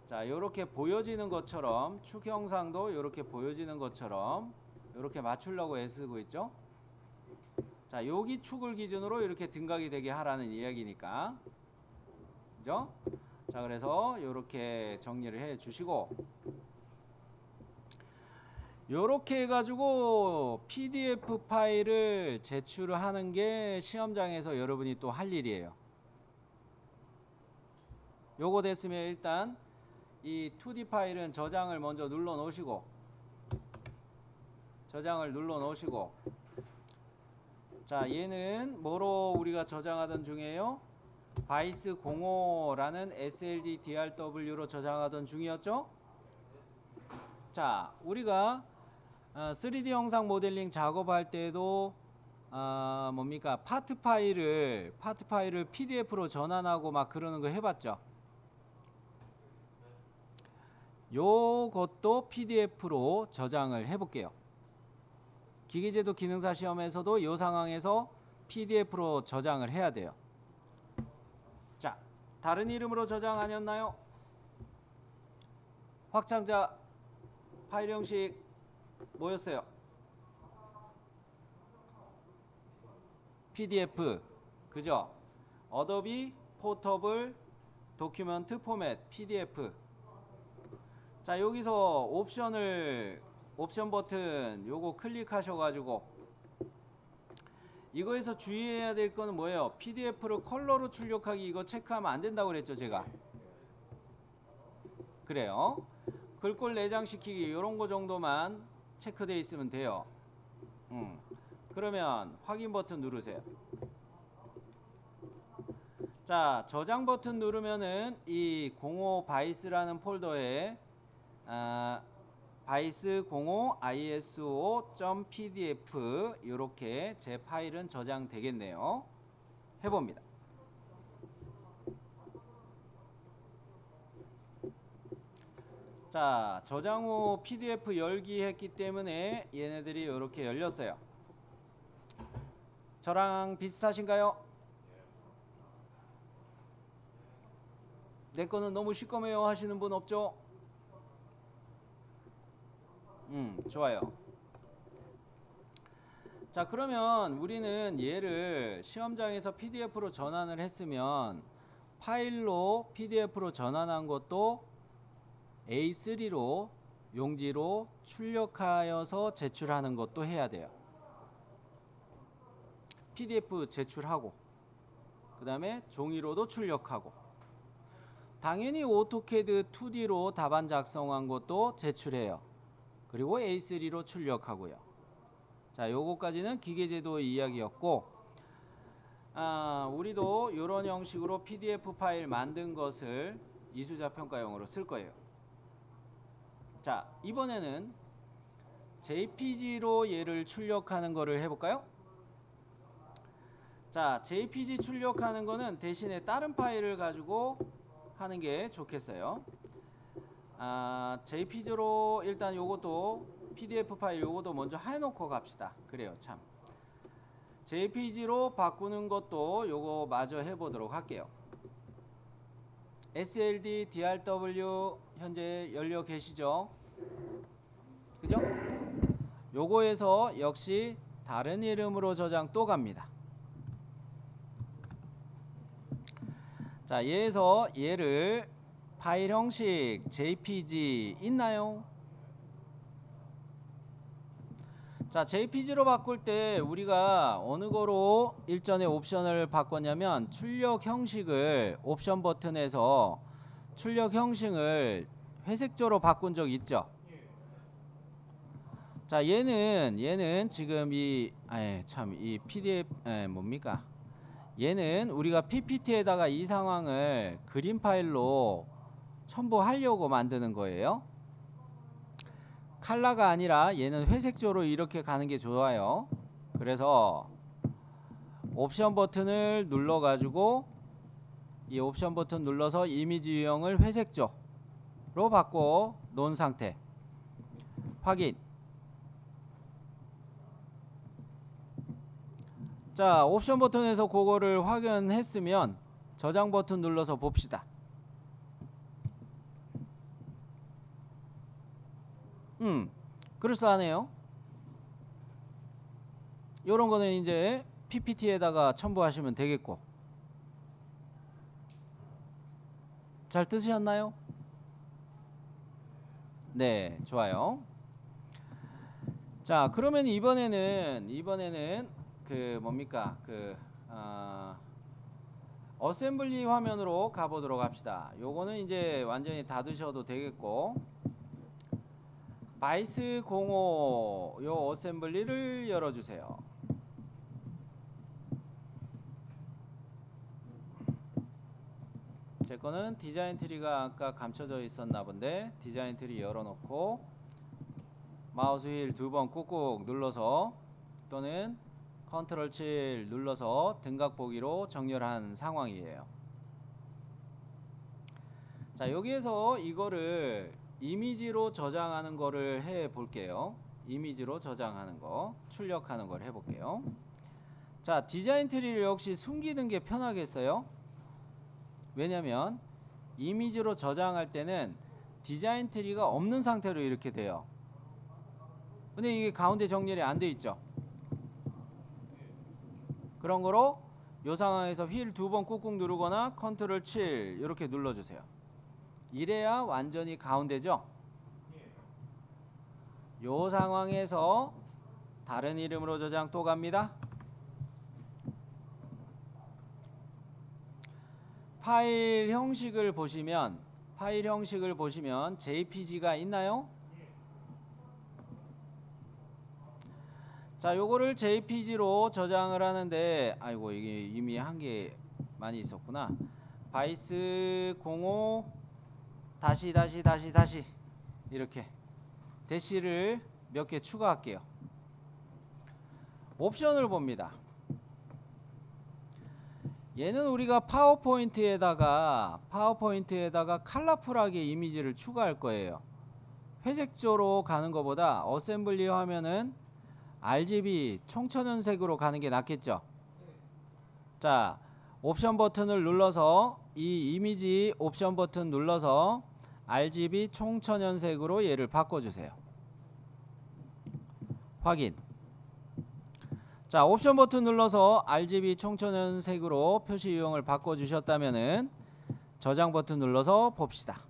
자 요렇게 보여지는 것처럼, 축 영상도 요렇게 보여지는 것처럼 요렇게 맞추려고 애쓰고 있죠. 자 여기 축을 기준으로 이렇게 등각이 되게 하라는 이야기니까, 그죠? 자 그래서 요렇게 정리를 해 주시고, 요렇게 해가지고 PDF 파일을 제출을 하는 게 시험장에서 여러분이 또 할 일이에요. 요거 됐으면 일단 이 2D 파일은 저장을 먼저 눌러 놓으시고, 저장을 눌러 놓으시고, 자 얘는 뭐로 우리가 저장하던 중이에요? 바이스 05라는 SLD DRW로 저장하던 중이었죠. 자 우리가 3D 영상 모델링 작업할 때도 뭡니까 파트 파일을 PDF로 전환하고 막 그러는 거 해봤죠. 요것도 PDF로 저장을 해볼게요. 기계제도 기능사 시험에서도 이 상황에서 PDF로 저장을 해야 돼요. 자, 다른 이름으로 저장 아니었나요? 확장자 파일 형식 뭐였어요? PDF, 그죠? 어도비 포터블 도큐먼트 포맷 PDF. 자 여기서 옵션 버튼 요거 클릭하셔가지고, 이거에서 주의해야 될 거는 뭐예요? PDF로 컬러로 출력하기 이거 체크하면 안 된다고 그랬죠 제가. 그래요. 글꼴 내장시키기 이런 거 정도만 체크되어 있으면 돼요. 그러면 확인 버튼 누르세요. 자 저장 버튼 누르면은 이 05 바이스라는 폴더에 바이스 05 iso.pdf 이렇게 제 파일은 저장되겠네요. 해봅니다. 자 저장 후 PDF 열기 했기 때문에 얘네들이 이렇게 열렸어요. 저랑 비슷하신가요? 내 거는 너무 시꺼매요 하시는 분 없죠? 좋아요. 자 그러면 우리는 얘를 시험장에서 PDF로 전환을 했으면 파일로 PDF로 전환한 것도 A3로 용지로 출력하여서 제출하는 것도 해야 돼요. PDF 제출하고 그 다음에 종이로도 출력하고, 당연히 오토캐드 2D로 답안 작성한 것도 제출해요. 그리고 A3로 출력하고요. 자 요거까지는 기계제도 이야기였고, 우리도 이런 형식으로 PDF 파일 만든 것을 이수자 평가용으로 쓸 거예요. 자 이번에는 JPG로 얘를 출력하는 거를 해볼까요? 자 JPG 출력하는 거는 대신에 다른 파일을 가지고 하는 게 좋겠어요. JPG로 일단 요것도 PDF 파일 요것도 먼저 해놓고 갑시다. 그래요 참. JPG로 바꾸는 것도 요거 마저 해보도록 할게요. SLD, DRW 현재 열려 계시죠? 그죠? 요거에서 역시 다른 이름으로 저장 또 갑니다. 자, 얘를 파일 형식 JPG 있나요? 자, JPG로 바꿀 때 우리가 어느 거로 일전에 옵션을 바꿨냐면 출력 형식을 옵션 버튼에서 출력 형식을 회색조로 바꾼 적 있죠? 자, 얘는 지금 이 PDF 뭡니까? 얘는 우리가 PPT에다가 이 상황을 그림 파일로 첨부하려고 만드는 거예요. 칼라가 아니라 얘는 회색조로 이렇게 가는 게 좋아요. 그래서 옵션 버튼을 눌러 가지고 이 옵션 버튼 눌러서 이미지 유형을 회색조로 바꿔 놓은 상태. 확인. 자, 옵션 버튼에서 그거를 확인했으면 저장 버튼 눌러서 봅시다. 그럴싸하네요. 요런 거는 이제 PPT에다가 첨부하시면 되겠고. 잘 뜨셨나요? 네, 좋아요. 자, 그러면 이번에는 그 뭡니까? 어셈블리 화면으로 가보도록 합시다. 요거는 이제 완전히 닫으셔도 되겠고, 바이스 05 요 어셈블리를 열어주세요. 제 거는 디자인 트리가 아까 감춰져 있었나 본데 디자인 트리 열어놓고 마우스 휠 2번 꾹꾹 눌러서 또는 컨트롤 7 눌러서 등각 보기로 정렬한 상황이에요. 자, 여기에서 이거를 이미지로 저장하는 거를 해 볼게요. 이미지로 저장하는 거, 출력하는 걸 해 볼게요. 자, 디자인 트리를 역시 숨기는 게 편하겠어요? 왜냐면 이미지로 저장할 때는 디자인 트리가 없는 상태로 이렇게 돼요. 근데 이게 가운데 정렬이 안 돼 있죠. 그런 거로 이 상황에서 휠 2번 꾹꾹 누르거나 컨트롤 7 이렇게 눌러주세요. 이래야 완전히 가운데죠. 이 상황에서 다른 이름으로 저장 또 갑니다. 파일 형식을 보시면 JPG가 있나요? 자, 요거를 JPG로 저장을 하는데, 아이고, 이게 이미 한 개 많이 있었구나. 바이스 05 다시 이렇게 대시를 몇 개 추가할게요. 옵션을 봅니다. 얘는 우리가 파워포인트에다가 컬러풀하게 이미지를 추가할 거예요. 회색조로 가는 것보다 어셈블리 화면은 RGB 총천연색으로 가는 게 낫겠죠. 자, 옵션 버튼을 눌러서 이 이미지 옵션 버튼 눌러서 RGB 총천연색으로 얘를 바꿔주세요. 확인. 자, 옵션 버튼 눌러서 RGB 총천연색으로 표시 유형을 바꿔주셨다면은 저장 버튼 눌러서 봅시다.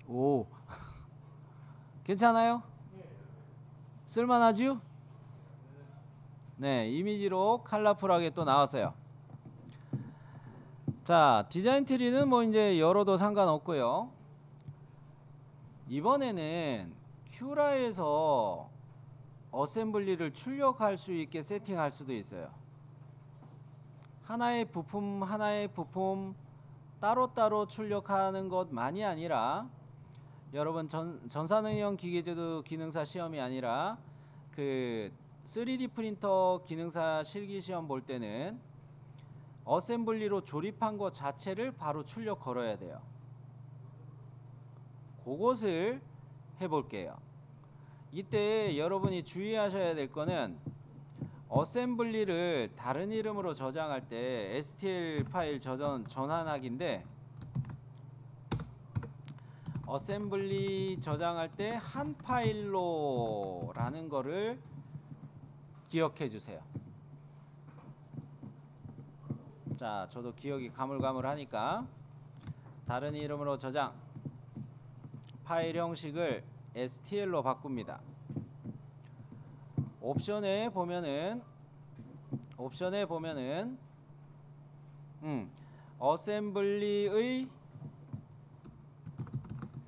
오, 괜찮아요? 쓸만하죠? 네, 이미지로 컬러풀하게 또 나왔어요. 자, 디자인 트리는 뭐 이제 열어도 상관없고요. 이번에는 큐라에서 어셈블리를 출력할 수 있게 세팅할 수도 있어요. 하나의 부품 따로따로 출력하는 것만이 아니라, 여러분 전산응용 기계제도 기능사 시험이 아니라 그 3D 프린터 기능사 실기 시험 볼 때는 어셈블리로 조립한 것 자체를 바로 출력 걸어야 돼요. 그것을 해볼게요. 이때 여러분이 주의하셔야 될 거는 어셈블리를 다른 이름으로 저장할 때 STL 파일 전환하기인데, 어셈블리 저장할 때 한 파일로 라는 거를 기억해 주세요. 자, 저도 기억이 가물가물하니까 다른 이름으로 저장, 파일 형식을 STL로 바꿉니다. 옵션에 보면은 어셈블리의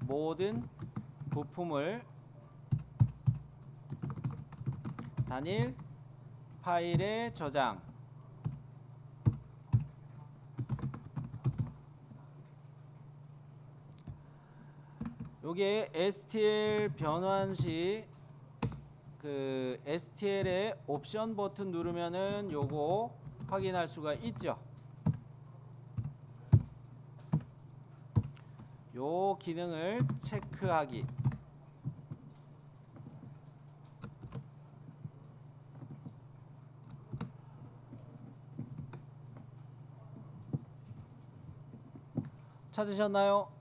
모든 부품을 단일 파일에 저장. 요게 STL 변환 시 그 STL의 옵션 버튼 누르면은 요거 확인할 수가 있죠. 요 기능을 체크하기. 찾으셨나요?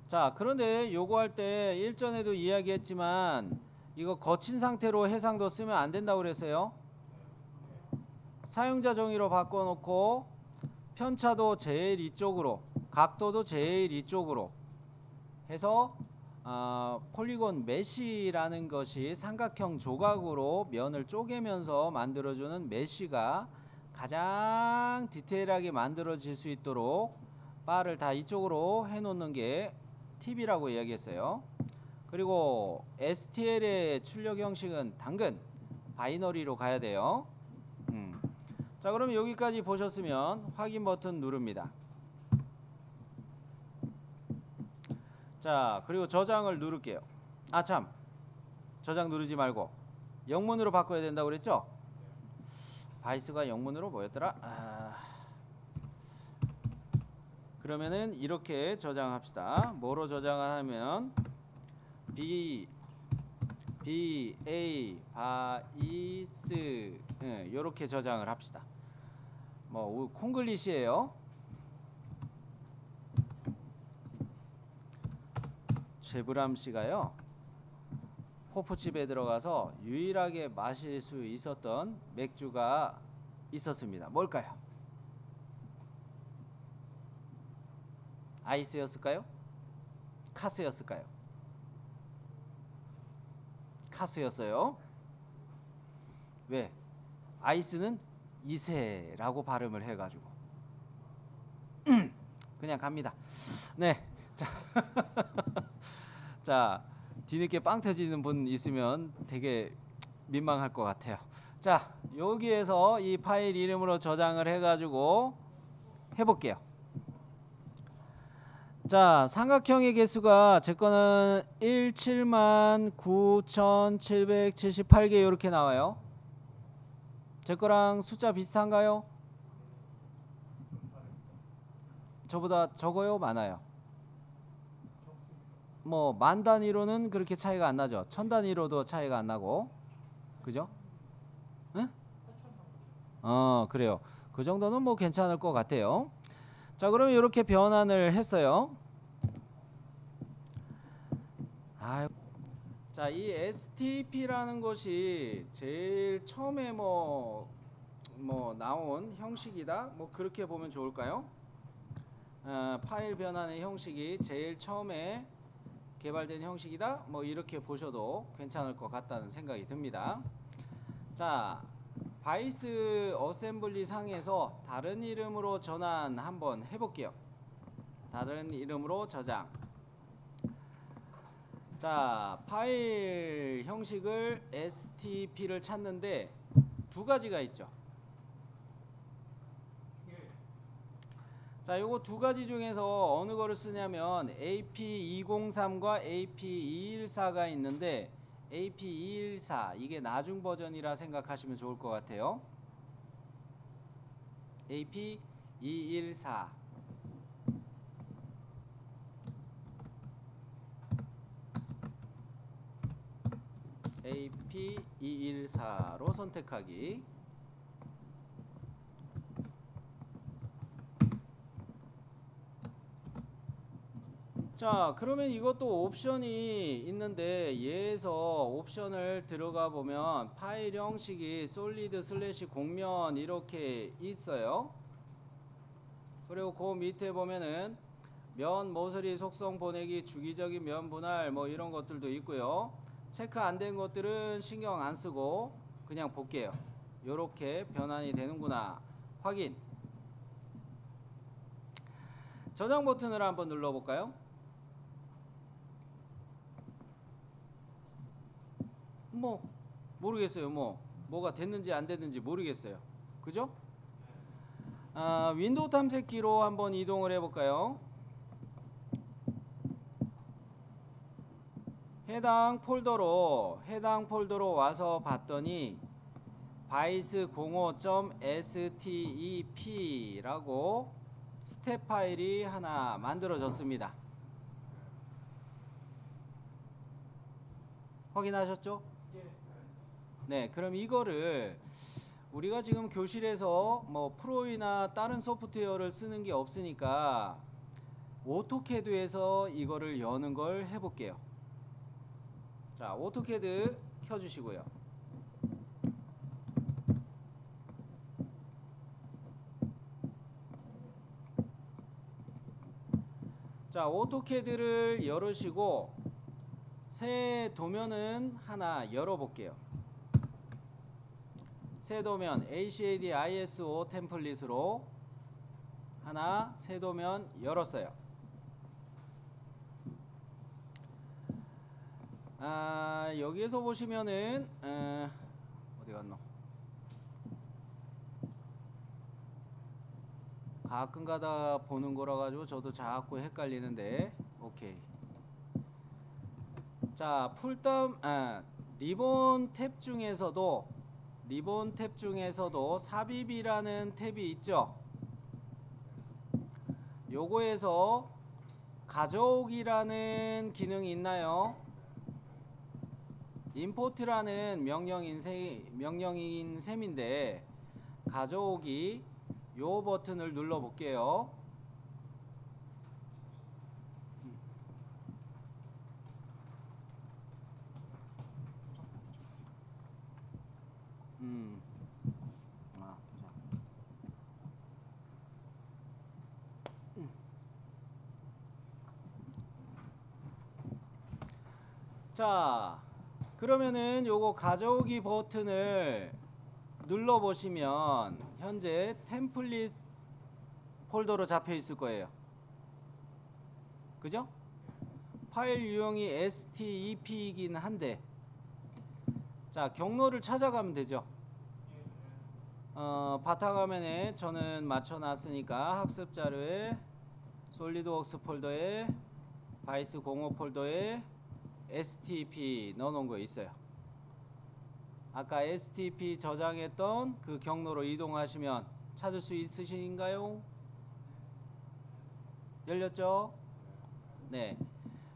자, 그런데 요거 할 때 일전에도 이야기했지만 이거 거친 상태로 해상도 쓰면 안 된다고 그랬어요. 사용자 정의로 바꿔놓고 편차도 제일 이쪽으로, 각도도 제일 이쪽으로 해서 폴리곤 메쉬라는 것이 삼각형 조각으로 면을 쪼개면서 만들어주는 메쉬가 가장 디테일하게 만들어질 수 있도록 바를 다 이쪽으로 해놓는 게 팁이라고 이야기했어요. 그리고 STL의 출력 형식은 당근 바이너리로 가야 돼요. 자, 그럼 여기까지 보셨으면 확인 버튼 누릅니다. 자, 그리고 저장을 누를게요. 아, 참, 저장 누르지 말고 영문으로 바꿔야 된다고 그랬죠? 바이스가 영문으로 뭐였더라? 그러면은 이렇게 저장합시다. 뭐로 저장하면 A 바이스, 요렇게 저장을 합시다. 뭐 콩글리시예요. 제브람 씨가요, 호프집에 들어가서 유일하게 마실 수 있었던 맥주가 있었습니다. 뭘까요? 아이스였을까요? 카스였을까요? 카스였어요. 왜? 아이스는 이세라고 발음을 해가지고 그냥 갑니다. 네, 자, 자, 뒤늦게 빵 터지는 분 있으면 되게 민망할 것 같아요. 자, 여기에서 이 파일 이름으로 저장을 해가지고 해볼게요. 자, 삼각형의 개수가 제 거는 179,778개 이렇게 나와요. 제 거랑 숫자 비슷한가요? 저보다 적어요? 많아요? 뭐 만 단위로는 그렇게 차이가 안 나죠. 천 단위로도 차이가 안 나고, 그죠? 응? 그래요. 그 정도는 뭐 괜찮을 것 같아요. 자, 그럼 이렇게 변환을 했어요. 자, 이 STP라는 것이 제일 처음에 뭐 나온 형식이다, 뭐 그렇게 보면 좋을까요? 파일 변환의 형식이 제일 처음에 개발된 형식이다, 뭐 이렇게 보셔도 괜찮을 것 같다는 생각이 듭니다. 자, 바이스 어셈블리 상에서 다른 이름으로 전환 한번 해볼게요. 다른 이름으로 저장. 자, 파일 형식을 STP를 찾는데 두 가지가 있죠. 자, 요거 두 가지 중에서 어느 거를 쓰냐면 AP203과 AP214가 있는데 AP214 이게 나중 버전이라 생각하시면 좋을 것 같아요. AP214 AP214 AP214로 선택하기. 자, 그러면 이것도 옵션이 있는데 얘에서 옵션을 들어가 보면 파일 형식이 솔리드 슬래시 공면 이렇게 있어요. 그리고 그 밑에 보면은 면 모서리 속성 보내기 주기적인 면 분할 뭐 이런 것들도 있고요. 체크 안 된 것들은 신경 안 쓰고 그냥 볼게요. 요렇게 변환이 되는구나 확인. 저장 버튼을 한번 눌러 볼까요? 뭐 모르겠어요. 뭐가 됐는지 안 됐는지 모르겠어요. 그죠? 윈도우 탐색기로 한번 이동을 해볼까요? 해당 폴더로 와서 봤더니 vice05.step라고 스텝 파일이 하나 만들어졌습니다. 확인하셨죠? 네, 그럼 이거를 우리가 지금 교실에서 뭐 프로이나 다른 소프트웨어를 쓰는 게 없으니까 오토캐드에서 이거를 여는 걸 해볼게요. 자, 오토캐드 켜주시고요. 자, 오토캐드를 열으시고 새 도면은 하나 열어볼게요. 새 도면 ACAD ISO 템플릿으로 하나 새 도면 열었어요. 여기에서 보시면은 어디 갔노? 가끔 가다 보는 거라 가지고 저도 자꾸 헷갈리는데 오케이. 자, 리본 탭 중에서도 삽입이라는 탭이 있죠. 요거에서 가져오기라는 기능이 있나요? 임포트라는 명령인 셈인데 가져오기 요 버튼을 눌러 볼게요. 자, 그러면은 요거 가져오기 버튼을 눌러 보시면 현재 템플릿 폴더로 잡혀 있을 거예요. 그죠? 파일 유형이 STEP이긴 한데 자, 경로를 찾아가면 되죠. 바탕화면에 저는 맞춰놨으니까 학습 자료에 솔리드웍스 폴더에 바이스 05 폴더에 STP 넣어놓은 거 있어요. 아까 STP 저장했던 그 경로로 이동하시면 찾을 수 있으신가요? 열렸죠? 네.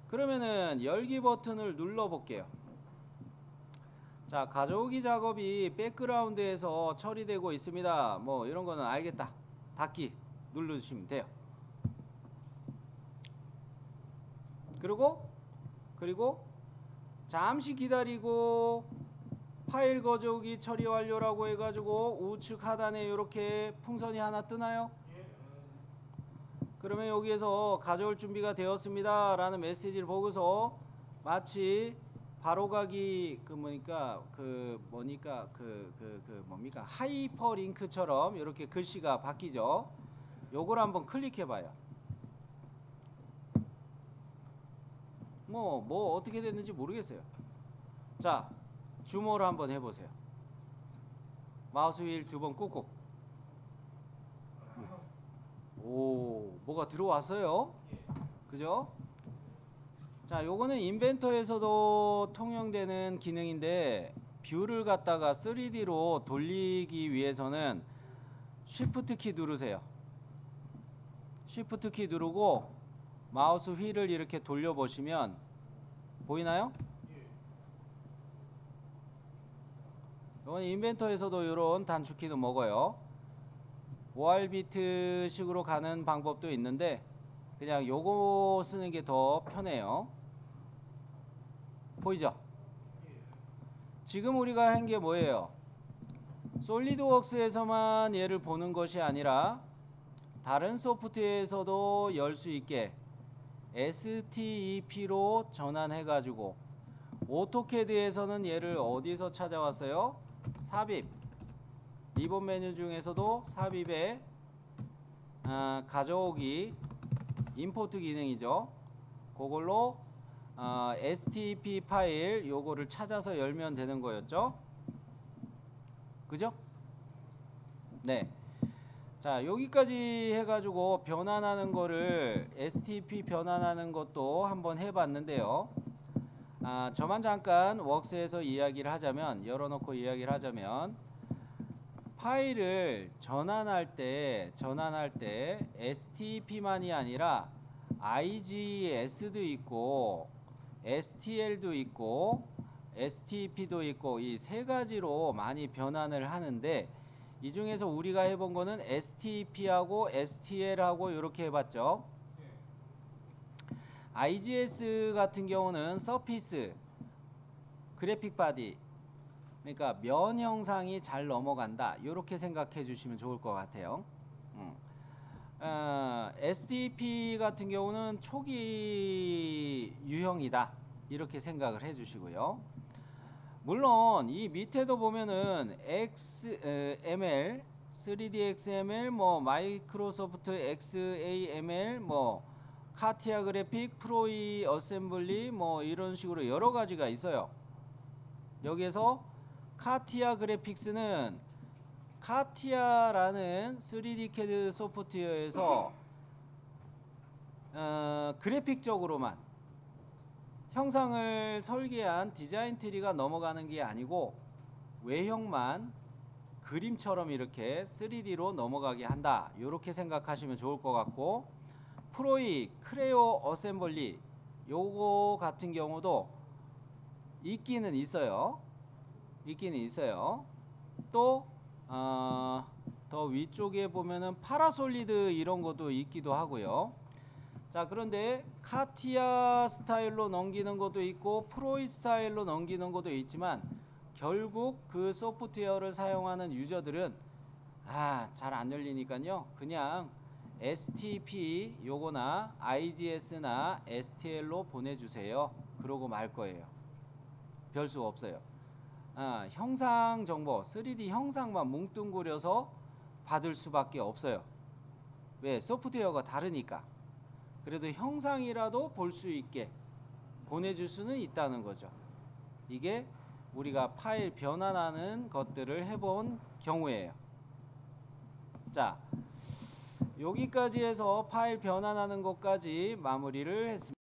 그러면은 열기 버튼을 눌러 볼게요. 자, 가져오기 작업이 백그라운드에서 처리되고 있습니다. 뭐 이런 거는 알겠다. 닫기 누르시면 돼요. 그리고 잠시 기다리고 파일 가져오기 처리 완료라고 해가지고 우측 하단에 이렇게 풍선이 하나 뜨나요? 그러면 여기에서 가져올 준비가 되었습니다 라는 메시지를 보고서 마치 바로가기 뭡니까 하이퍼링크처럼 이렇게 글씨가 바뀌죠. 요걸 한번 클릭해 봐요. 뭐 어떻게 됐는지 모르겠어요. 자, 줌으로 한번 해보세요. 마우스 휠 2번 꾹꾹. 오, 뭐가 들어왔어요? 그죠? 자, 요거는 인벤터에서도 통용되는 기능인데 뷰를 갖다가 3D로 돌리기 위해서는 Shift 키 누르세요. Shift 키 누르고 마우스 휠을 이렇게 돌려보시면 보이나요? 이번 인벤터에서도 이런 단축키도 먹어요. OR비트 식으로 가는 방법도 있는데 그냥 요거 쓰는 게 더 편해요. 보이죠? 지금 우리가 한 게 뭐예요? 솔리드웍스에서만 얘를 보는 것이 아니라 다른 소프트웨어에서도 열 수 있게 STEP로 전환해 가지고 오토캐드에서는 얘를 어디서 찾아왔어요? 삽입. 리본 메뉴 중에서도 삽입에 가져오기 임포트 기능이죠. 그걸로 STP 파일 요거를 찾아서 열면 되는 거였죠. 그죠? 네. 자, 여기까지 해가지고 변환하는 거를 STP 변환하는 것도 한번 해봤는데요. 저만 잠깐 웍스에서 이야기를 하자면, 열어놓고 이야기를 하자면, 파일을 전환할 때 STP만이 아니라 IGS도 있고 STL도 있고 STP도 있고 이 세 가지로 많이 변환을 하는데, 이 중에서 우리가 해본 거는 STP하고 STL하고 이렇게 해봤죠. IGS 같은 경우는 서피스, 그래픽 바디, 그러니까 면 형상이 잘 넘어간다, 이렇게 생각해 주시면 좋을 것 같아요. STP 같은 경우는 초기 유형이다, 이렇게 생각을 해 주시고요. 물론 이 밑에도 보면은 XML, 3D XML, 뭐 마이크로소프트 XAML, 뭐 카티아 그래픽, 프로이 어셈블리, 뭐 이런 식으로 여러 가지가 있어요. 여기에서 카티아 그래픽스는 카티아라는 3D CAD 소프트웨어에서 그래픽적으로만 형상을 설계한 디자인 트리가 넘어가는 게 아니고 외형만 그림처럼 이렇게 3D로 넘어가게 한다, 이렇게 생각하시면 좋을 것 같고, 프로이 크레오 어셈블리 요거 같은 경우도 있기는 있어요. 또 더 위쪽에 보면은 파라솔리드 이런 것도 있기도 하고요. 자, 그런데 카티아 스타일로 넘기는 것도 있고 프로이 스타일로 넘기는 것도 있지만, 결국 그 소프트웨어를 사용하는 유저들은 잘 안 열리니까요, 그냥 STP 요거나 IGS나 STL로 보내주세요, 그러고 말 거예요. 별 수 없어요. 형상 정보, 3D 형상만 뭉뚱그려서 받을 수밖에 없어요. 왜? 소프트웨어가 다르니까. 그래도 형상이라도 볼 수 있게 보내줄 수는 있다는 거죠. 이게 우리가 파일 변환하는 것들을 해본 경우에요. 자, 여기까지 해서 파일 변환하는 것까지 마무리를 했습니다.